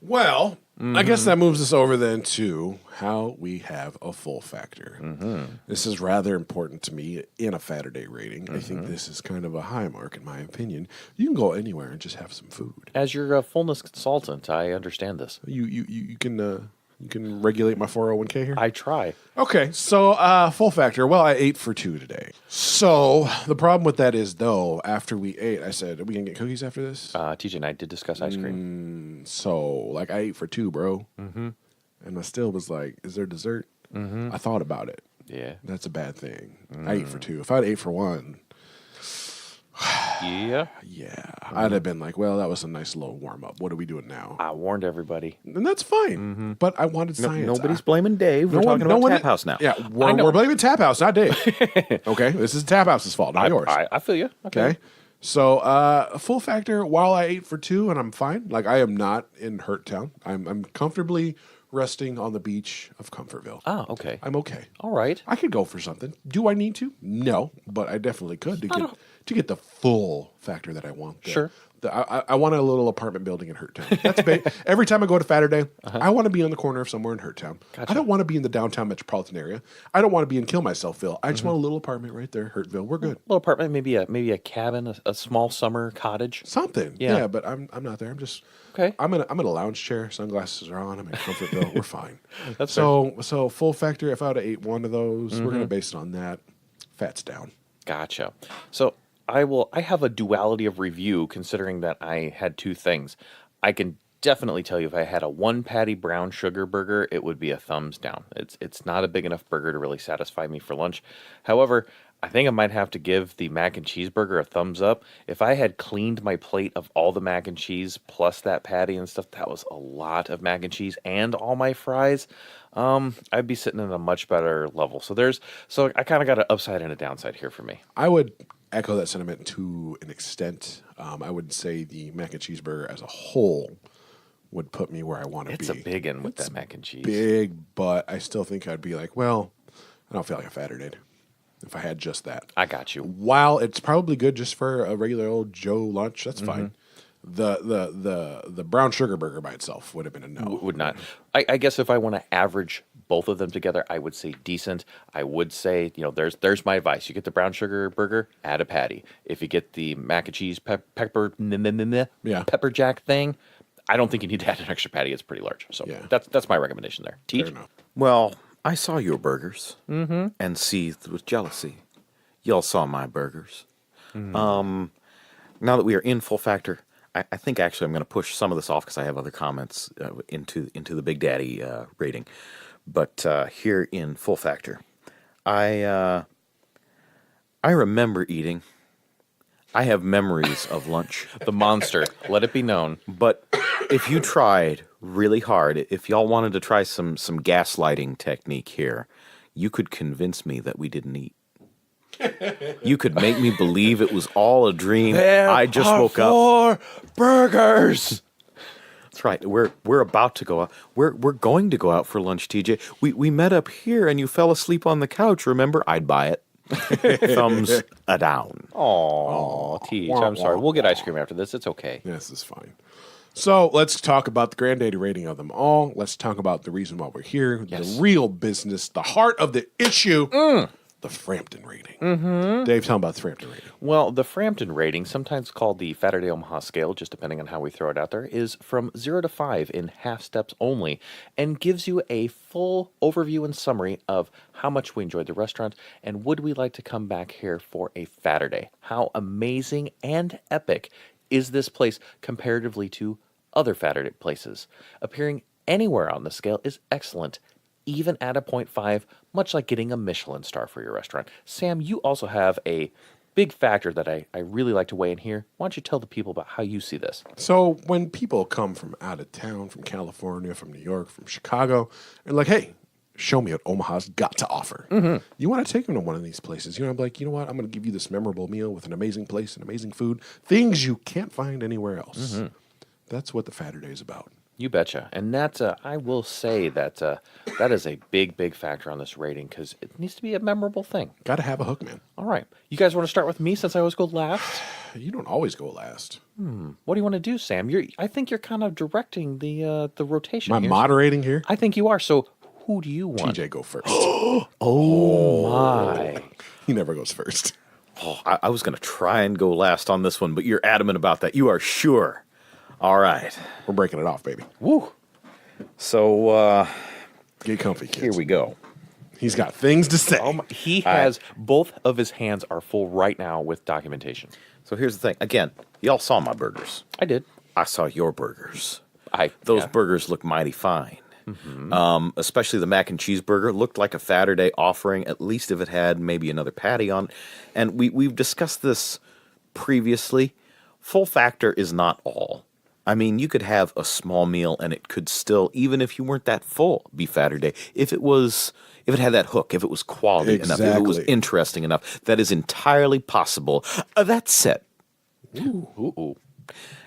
Well, I guess that moves us over then to how we have a full factor. This is rather important to me in a Faturday rating. I think this is kind of a high mark in my opinion. You can go anywhere and just have some food. As your fullness consultant, I understand this. You can regulate my 401k here. I try. Okay, so full factor. Well, I ate for 2 today. So the problem with that is, though, after we ate, I said, "Are we gonna get cookies after this?" TJ and I did discuss ice cream. So, like, I ate for 2, bro, and I still was like, "Is there dessert?" I thought about it. Yeah. That's a bad thing. I ate for 2. If I'd ate for 1, Yeah. I'd have been like, "Well, that was a nice little warm up. What are we doing now?" I warned everybody. And that's fine. But I wanted science. Nobody's blaming Dave. We're talking about Tap House now. Yeah, we're blaming Tap House, not Dave. Okay, this is Tap House's fault, not yours. I feel you. Okay. So, full factor, while I ate for 2 and I'm fine, like I am not in Hurt Town. I'm comfortably resting on the beach of Comfortville. Ah, okay. I'm okay. All right. I could go for something. Do I need to? No, but I definitely could to get the full factor that I want. Sure. I want a little apartment building in Hurt Town. That's every time I go to Faturday, I want to be on the corner of somewhere in Hurt Town. Gotcha. I don't want to be in the downtown metropolitan area. I don't want to be in Kill Myselfville. I just want a little apartment right there, Hurtville. We're good. Little apartment, maybe a cabin, a small summer cottage. Something. Yeah. Yeah, but I'm not there. I'm just Okay. I'm in a lounge chair. Sunglasses are on. I'm in Comfortville. We're fine. That's so full factor. If I would have ate one of those, we're gonna base it on that. Fats down. Gotcha. So I have a duality of review considering that I had 2 things. I can definitely tell you if I had a 1 patty brown sugar burger, it would be a thumbs down. It's not a big enough burger to really satisfy me for lunch. However, I think I might have to give the mac and cheese burger a thumbs up. If I had cleaned my plate of all the mac and cheese plus that patty and stuff, that was a lot of mac and cheese and all my fries. I'd be sitting at a much better level. So I kind of got an upside and a downside here for me. I would echo that sentiment to an extent. I would say the mac and cheese burger as a whole would put me where I want to be. It's a big one with that mac and cheese. Big, but I still think I'd be like, well, I don't feel like a Faturday if I had just that. I got you. While it's probably good just for a regular old Joe lunch, that's fine. The brown sugar burger by itself would have been a no. Would not. I guess if I want to average both of them together, I would say decent. I would say, there's my advice. You get the brown sugar burger, add a patty. If you get the mac and cheese pepper jack thing, I don't think you need to add an extra patty. It's pretty large. So that's my recommendation there. Fair Teach? enough. Well, I saw your burgers and seethed with jealousy. Y'all saw my burgers. Now that we are in full factor, I think actually I'm going to push some of this off because I have other comments into the Big Daddy rating. But here in Full Factor, I remember eating. I have memories of lunch. The monster. Let it be known. But if you tried really hard, if y'all wanted to try some gaslighting technique here, you could convince me that we didn't eat. You could make me believe it was all a dream. I just woke up. 4 burgers. That's right. We're about to go out. We're going to go out for lunch, TJ. We met up here and you fell asleep on the couch. Remember? I'd buy it. Thumbs down. Oh, Teach, I'm sorry. We'll get ice cream after this. It's okay. This is fine. So let's talk about the granddaddy rating of them all. Let's talk about the reason why we're here, Yes. the real business, the heart of the issue, the Frampton rating. Dave, tell me about the Frampton rating. Well, the Frampton rating, sometimes called the Faturday Omaha scale, just depending on how we throw it out there, is from 0 to 5 in half steps only, and gives you a full overview and summary of how much we enjoyed the restaurant and would we like to come back here for a Faturday. How amazing and epic is this place comparatively to other Faturday places? Appearing anywhere on the scale is excellent, even at a 0.5, much like getting a Michelin star for your restaurant. Sam, you also have a big factor that I really like to weigh in here. Why don't you tell the people about how you see this? So when people come from out of town, from California, from New York, from Chicago, and like, hey, show me what Omaha's got to offer. You want to take them to one of these places. You know, I'm like, you know what? I'm going to give you this memorable meal with an amazing place and amazing food, things you can't find anywhere else. That's what the Faturday is about. You betcha. And that, I will say that that is a big, big factor on this rating because it needs to be a memorable thing. Got to have a hook, man. All right. You guys want to start with me since I always go last? You don't always go last. What do you want to do, Sam? I think you're kind of directing the rotation Am I here. moderating here? I think you are. So who do you want? TJ, go first. Oh, my. He never goes first. Oh, I was going to try and go last on this one, but you're adamant about that. You are sure. All right. We're breaking it off, baby. Woo. So Get comfy, kids. here we go. He's got things to say. He has both of his hands are full right now with documentation. So here's the thing. Again, y'all saw my burgers. I did. I saw your burgers. Those Those burgers look mighty fine. Especially the mac and cheese burger looked like a Faturday offering, at least if it had maybe another patty on it. And we've discussed this previously. Full factor is not all. I mean, you could have a small meal and it could still, even if you weren't that full, be Faturday. If it had that hook, if it was quality enough, if it was Exactly. interesting enough, that is entirely possible. That said, Ooh.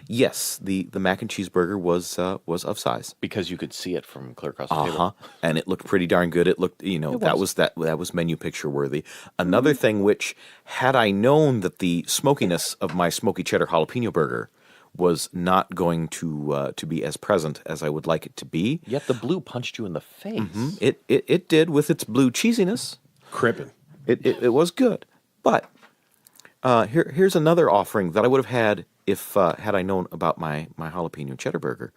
yes, the mac and cheese burger was of size. Because you could see it from clear across the table. And it looked pretty darn good. It looked, that was menu picture worthy. Another thing which, had I known that the smokiness of my smoky cheddar jalapeno burger was not going to be as present as I would like it to be, Yet the blue punched you in the face. it did with its blue cheesiness. Crippin'. It was good. But here's another offering that I would have had if had I known about my jalapeno cheddar burger,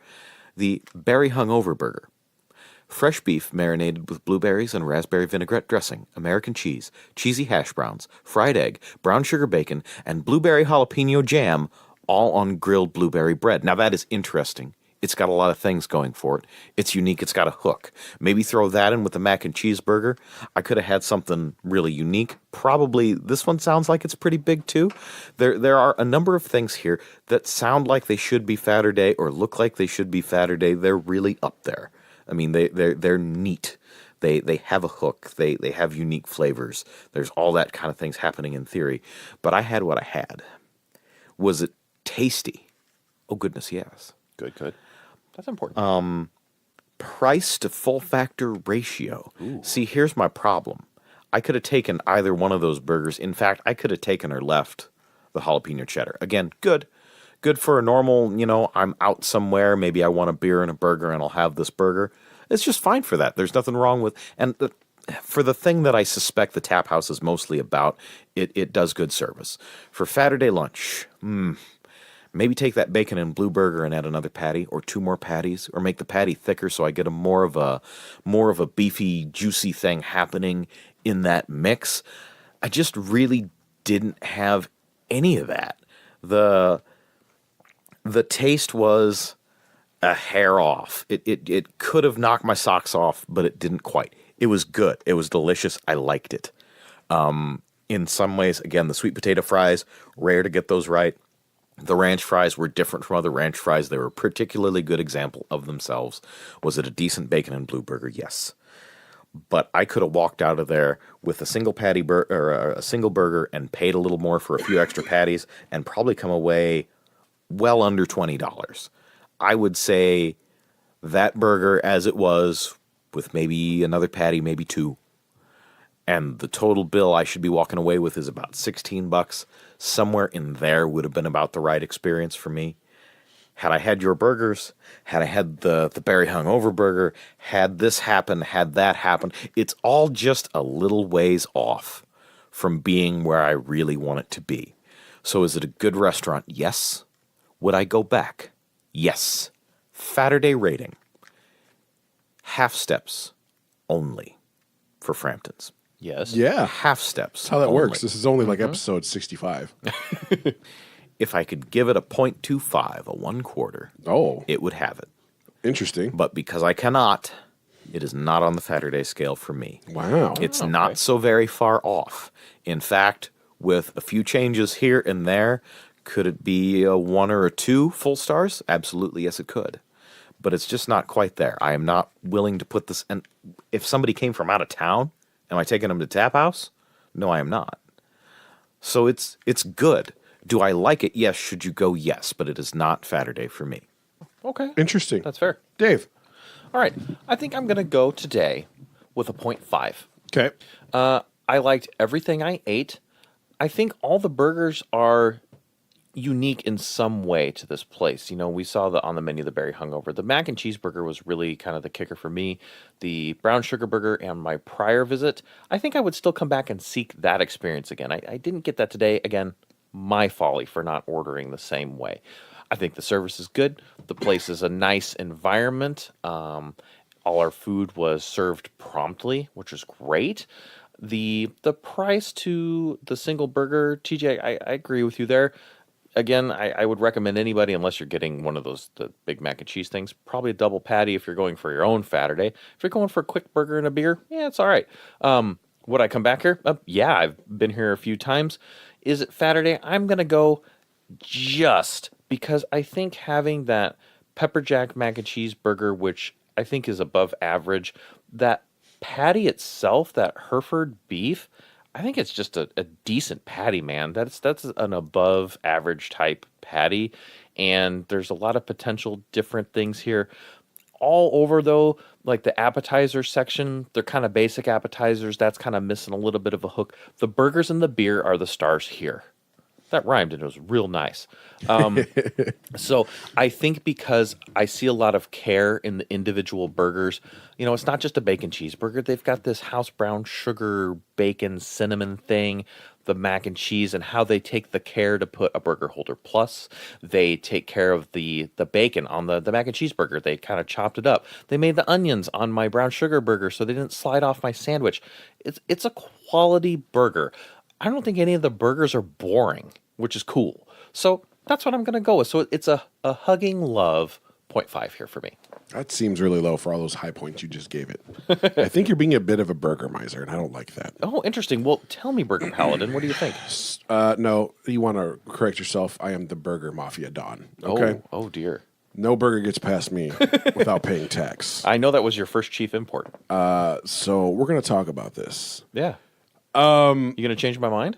the berry hungover burger. Fresh beef marinated with blueberries and raspberry vinaigrette dressing, American cheese, cheesy hash browns, fried egg, brown sugar bacon, and blueberry jalapeno jam, all on grilled blueberry bread. Now that is interesting. It's got a lot of things going for it. It's unique. It's got a hook. Maybe throw that in with the mac and cheese burger. I could have had something really unique. Probably this one sounds like it's pretty big too. There are a number of things here that sound like they should be Faturday or look like they should be Faturday. They're really up there. I mean, they're neat. They have a hook. They have unique flavors. There's all that kind of things happening in theory. But I had what I had. Was it tasty? Oh, goodness, yes. Good. That's important. Price to full factor ratio. See, here's my problem. I could have taken either one of those burgers. In fact, I could have taken or left the jalapeno cheddar. Again, good. Good for a normal, I'm out somewhere. Maybe I want a beer and a burger and I'll have this burger. It's just fine for that. There's nothing wrong with... And for the thing that I suspect the Tap House is mostly about, it does good service. For Faturday lunch, maybe take that bacon and blue burger and add another patty or 2 more patties, or make the patty thicker so I get a more of a beefy, juicy thing happening in that mix. I just really didn't have any of that. The taste was a hair off. It could have knocked my socks off, but it didn't quite. It was good. It was delicious. I liked it. In some ways, again, the sweet potato fries, rare to get those right. The ranch fries were different from other ranch fries. They were a particularly good example of themselves. Was it a decent bacon and blue burger? Yes. But I could have walked out of there with a single patty or a single burger and paid a little more for a few extra patties and probably come away well under $20. I would say that burger as it was with maybe another patty, maybe two. And the total bill I should be walking away with is about $16. Somewhere in there would have been about the right experience for me. Had I had your burgers, had I had the berry hungover burger, had this happen, had that happen, it's all just a little ways off from being where I really want it to be. So is it a good restaurant? Yes. Would I go back? Yes. Faturday rating. Half steps only for Framptons. Yes. Yeah. Half steps. That's how that only. works. This is only like episode 65. If I could give it a 0.25, a 1/4, Oh, it would have it. interesting. But because I cannot, it is not on the Faturday scale for me. Wow. It's not so very far off. In fact, with a few changes here and there, could it be a 1 or a 2 full stars? Absolutely, yes, it could. But it's just not quite there. I am not willing to put this. And if somebody came from out of town, am I taking them to Tap House? No, I am not. So it's good. Do I like it? Yes. Should you go? Yes. But it is not Faturday for me. Okay. Interesting. That's fair. Dave. All right. I think I'm going to go today with a 0.5. Okay. I liked everything I ate. I think all the burgers are unique in some way to this place. You know, we saw on the menu the berry hungover. The mac and cheese burger was really kind of the kicker for me. The brown sugar burger and my prior visit, I think I would still come back and seek that experience again. I didn't get that today. Again, my folly for not ordering the same way. I think the service is good. The place is a nice environment. All our food was served promptly, which is great. The price to the single burger, TJ, I agree with you there. Again, I would recommend anybody, unless you're getting one of the big mac and cheese things, probably a double patty if you're going for your own Faturday. If you're going for a quick burger and a beer, yeah, it's all right. Would I come back here? Yeah, I've been here a few times. Is it Faturday? I'm going to go just because I think having that pepper jack mac and cheese burger, which I think is above average, that patty itself, that Hereford beef, I think it's just a decent patty, man. That's an above average type patty, and there's a lot of potential different things here. All over, though, like the appetizer section, they're kind of basic appetizers. That's kind of missing a little bit of a hook. The burgers and the beer are the stars here. That rhymed and it was real nice. So I think because I see a lot of care in the individual burgers, you know, it's not just a bacon cheeseburger. They've got this house brown sugar, bacon, cinnamon thing, the mac and cheese, and how they take the care to put a burger holder plus. They take care of the bacon on the mac and cheeseburger. They kind of chopped it up. They made the onions on my brown sugar burger so they didn't slide off my sandwich. It's a quality burger. I don't think any of the burgers are boring, which is cool. So that's what I'm going to go with. So it's a hugging love 0.5 here for me. That seems really low for all those high points you just gave it. I think you're being a bit of a burger miser, and I don't like that. Oh, interesting. Well, tell me, Burger Paladin, what do you think? No, you want to correct yourself. I am the Burger Mafia Don. Okay? Oh, dear. No burger gets past me without paying tax. I know that was your first chief import. So we're going to talk about this. Yeah. You going to change my mind?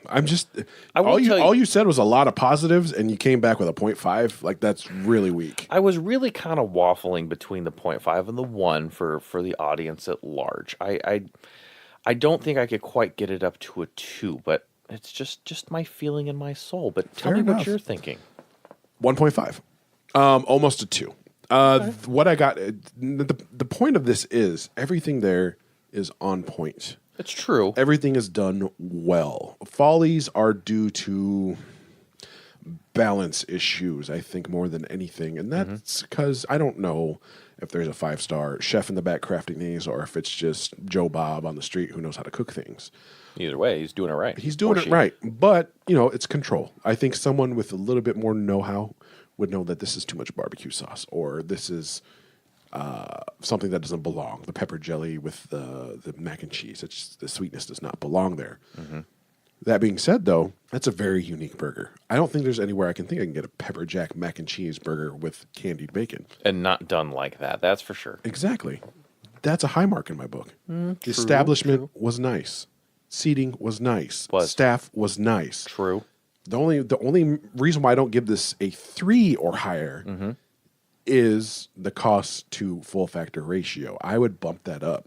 I'm just I will all tell you- all you said was a lot of positives, and you came back with a 0.5. Like, that's really weak. I was really kind of waffling between the 0.5 and the 1 for the audience at large. I don't think I could quite get it up to a 2, but it's just my feeling in my soul. But tell Fair me what enough. you're thinking. 1.5, almost a 2. What I got, the point of this is everything there is on point. It's true. Everything is done well. Follies are due to balance issues, I think, more than anything. And that's because I don't know if there's a 5-star chef in the back crafting these or if it's just Joe Bob on the street who knows how to cook things. Either way, he's doing it right. He's doing it right. But, it's control. I think someone with a little bit more know-how would know that this is too much barbecue sauce or this is something that doesn't belong. The pepper jelly with the mac and cheese. The sweetness does not belong there. That being said, though, that's a very unique burger. I don't think there's anywhere I can think I can get a pepper jack mac and cheese burger with candied bacon. And not done like that, that's for sure. Exactly. That's a high mark in my book. The establishment was nice. Seating was nice. Staff was nice. True. The only reason why I don't give this a 3 or higher is the cost to full factor ratio. I would bump that up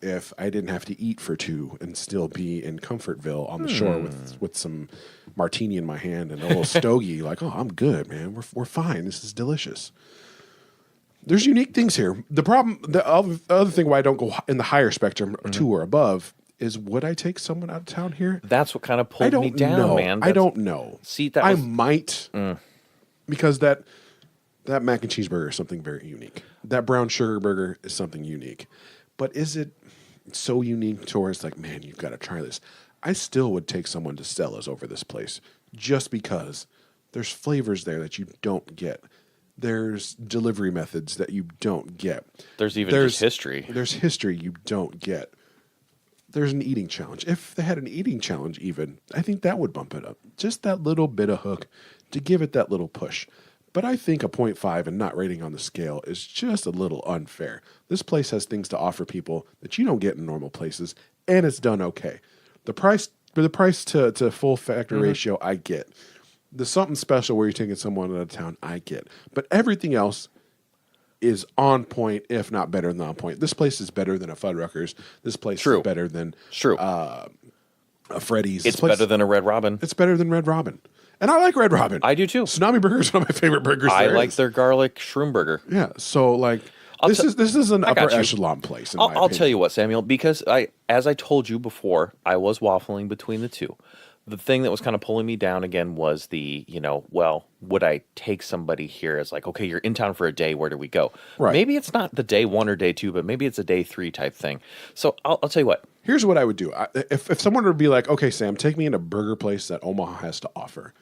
if I didn't have to eat for 2 and still be in Comfortville on the shore with some martini in my hand and a little stogie, like, oh, I'm good, man. We're fine. This is delicious. There's unique things here. The other thing why I don't go in the higher spectrum, 2 or above, is would I take someone out of town here? That's what kind of pulled me down, man. I don't know. See, I might, because that mac and cheese burger is something very unique. That brown sugar burger is something unique. But is it so unique to where it's like, man, you've got to try this? I still would take someone to Stella's over this place just because there's flavors there that you don't get. There's delivery methods that you don't get. There's just history. There's history you don't get. There's an eating challenge. If they had an eating challenge even, I think that would bump it up. Just that little bit of hook to give it that little push. But I think a 0.5 and not rating on the scale is just a little unfair. This place has things to offer people that you don't get in normal places, and it's done okay. The price to full factor ratio, I get. The something special where you're taking someone out of town, I get. But everything else is on point, if not better than on point. This place is better than a Fuddruckers. This place is better than a Freddy's. It's better than a Red Robin. It's better than Red Robin. And I like Red Robin. I do too. Tsunami Burger is one of my favorite burgers. I like their garlic shroom burger. Yeah, so like this is an upper echelon place. I'll tell you what, Samuel, because as I told you before, I was waffling between the two. The thing that was kind of pulling me down again was the, would I take somebody here as like, okay, you're in town for a day, where do we go? Right. Maybe it's not the day 1 or day 2, but maybe it's a day 3 type thing. So I'll tell you what. Here's what I would do. If someone were to be like, okay, Sam, take me in a burger place that Omaha has to offer,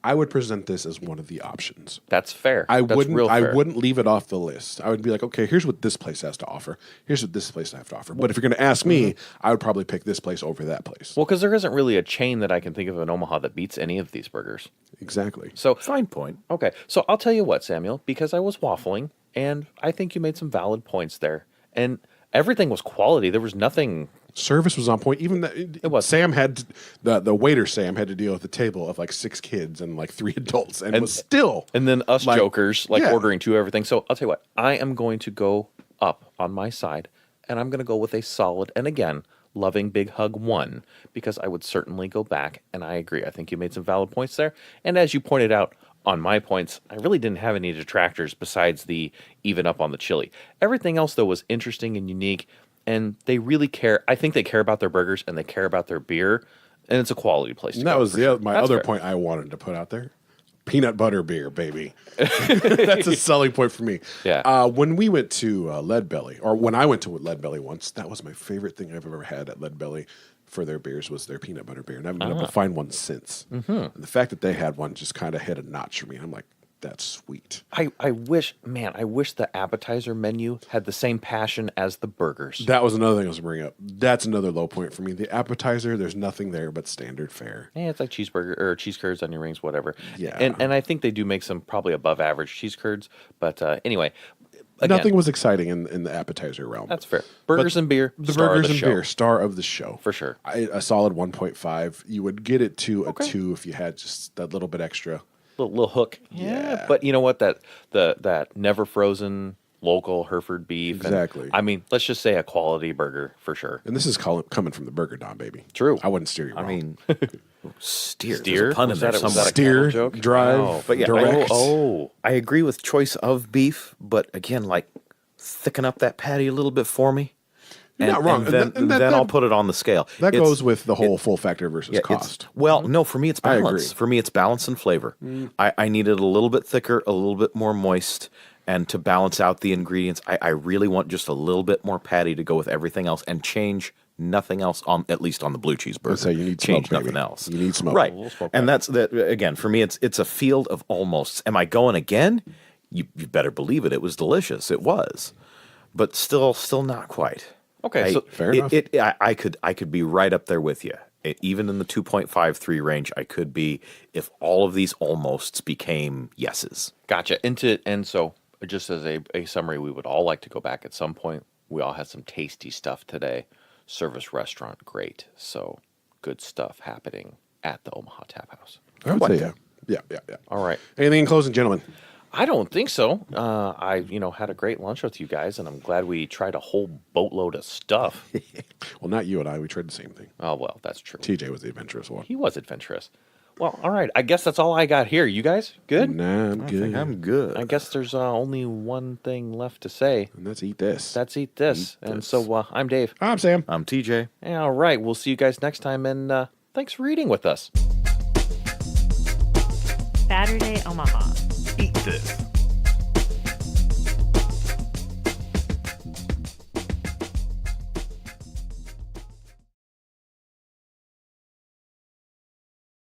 I would present this as one of the options. That's fair. I That's real fair. I wouldn't leave it off the list. I would be like, okay, here's what this place has to offer. Here's what this place has to offer. But if you're going to ask me, I would probably pick this place over that place. Well, because there isn't really a chain that I can think of in Omaha that beats any of these burgers. Exactly. So Fine point. Okay, so I'll tell you what, Samuel, because I was waffling, and I think you made some valid points there, and everything was quality. There was nothing. Service was on point. Even it was. Sam had the waiter. Sam had to deal with the table of like 6 kids and like 3 adults, and was still. And then us jokers ordering 2 everything. So I'll tell you what, I am going to go up on my side, and I'm going to go with a solid. And again, loving Big Hug 1, because I would certainly go back. And I agree. I think you made some valid points there. And as you pointed out, on my points, I really didn't have any detractors besides the even up on the chili. Everything else, though, was interesting and unique, and they really care. I think they care about their burgers, and they care about their beer, and it's a quality place to go. That was my other point I wanted to put out there. Peanut butter beer, baby. That's a selling point for me. Yeah. When we went to Lead Belly, or when I went to Lead Belly once, that was my favorite thing I've ever had at Lead Belly for their beers was their peanut butter beer. And I haven't been able to find one since. And the fact that they had one just kind of hit a notch for me. I'm like, that's sweet. I wish the appetizer menu had the same passion as the burgers. That was another thing I was bringing up. That's another low point for me. The appetizer, there's nothing there but standard fare. Yeah, it's like cheeseburger or cheese curds, onion rings, whatever. Yeah. And I think they do make some probably above average cheese curds. But anyway. Again, nothing was exciting in the appetizer realm. That's fair. Burgers and beer. The burgers and beer, star of the show. For sure. A solid 1.5. You would get it to a 2 if you had just that little bit extra. Little hook. Yeah. But you know what? That never frozen local Hereford beef. Exactly. And, let's just say a quality burger for sure. And this is coming from the Burger Don, baby. True. I wouldn't steer you wrong. I mean, steer. Steer? There's a pun in Was there that a somewhere. cattle joke? Drive, Oh, but yeah, direct. I agree with choice of beef, but again, thicken up that patty a little bit for me. You're not wrong. And then, And that- then I'll that- put it on the scale. That It's- goes with the whole full factor versus yeah, cost. Well, no, for me it's I agree. balance. For me it's balance and flavor. I needed a little bit thicker, a little bit more moist, and to balance out the ingredients, I really want just a little bit more patty to go with everything else and change nothing else on, at least on the blue cheese burger. Let's say you need change smoke, nothing baby. else. You need smoke. Right. A little smoke And that's that again, for me it's a field of almosts. Am I going again? You better believe it. It was delicious. It was. But still not quite. Okay, so fair enough. I could be right up there with you. Even in the 2.53 range, I could be if all of these almosts became yeses. gotcha. And so, just as a summary, we would all like to go back at some point. We all had some tasty stuff today. Service restaurant, great. So, good stuff happening at the Omaha Tap House. I would say yeah. Yeah. All right. Anything in closing, gentlemen? I don't think so. I had a great lunch with you guys, and I'm glad we tried a whole boatload of stuff. Well, not you and I. We tried the same thing. Oh, well, that's true. TJ was the adventurous one. He was adventurous. Well, all right. I guess that's all I got here. You guys good? Nah, I'm good. I'm good. I guess there's only one thing left to say. And let's eat this. That's eat this. And so I'm Dave. I'm Sam. I'm TJ. All right. We'll see you guys next time, and thanks for reading with us. Saturday, Omaha. Eat this.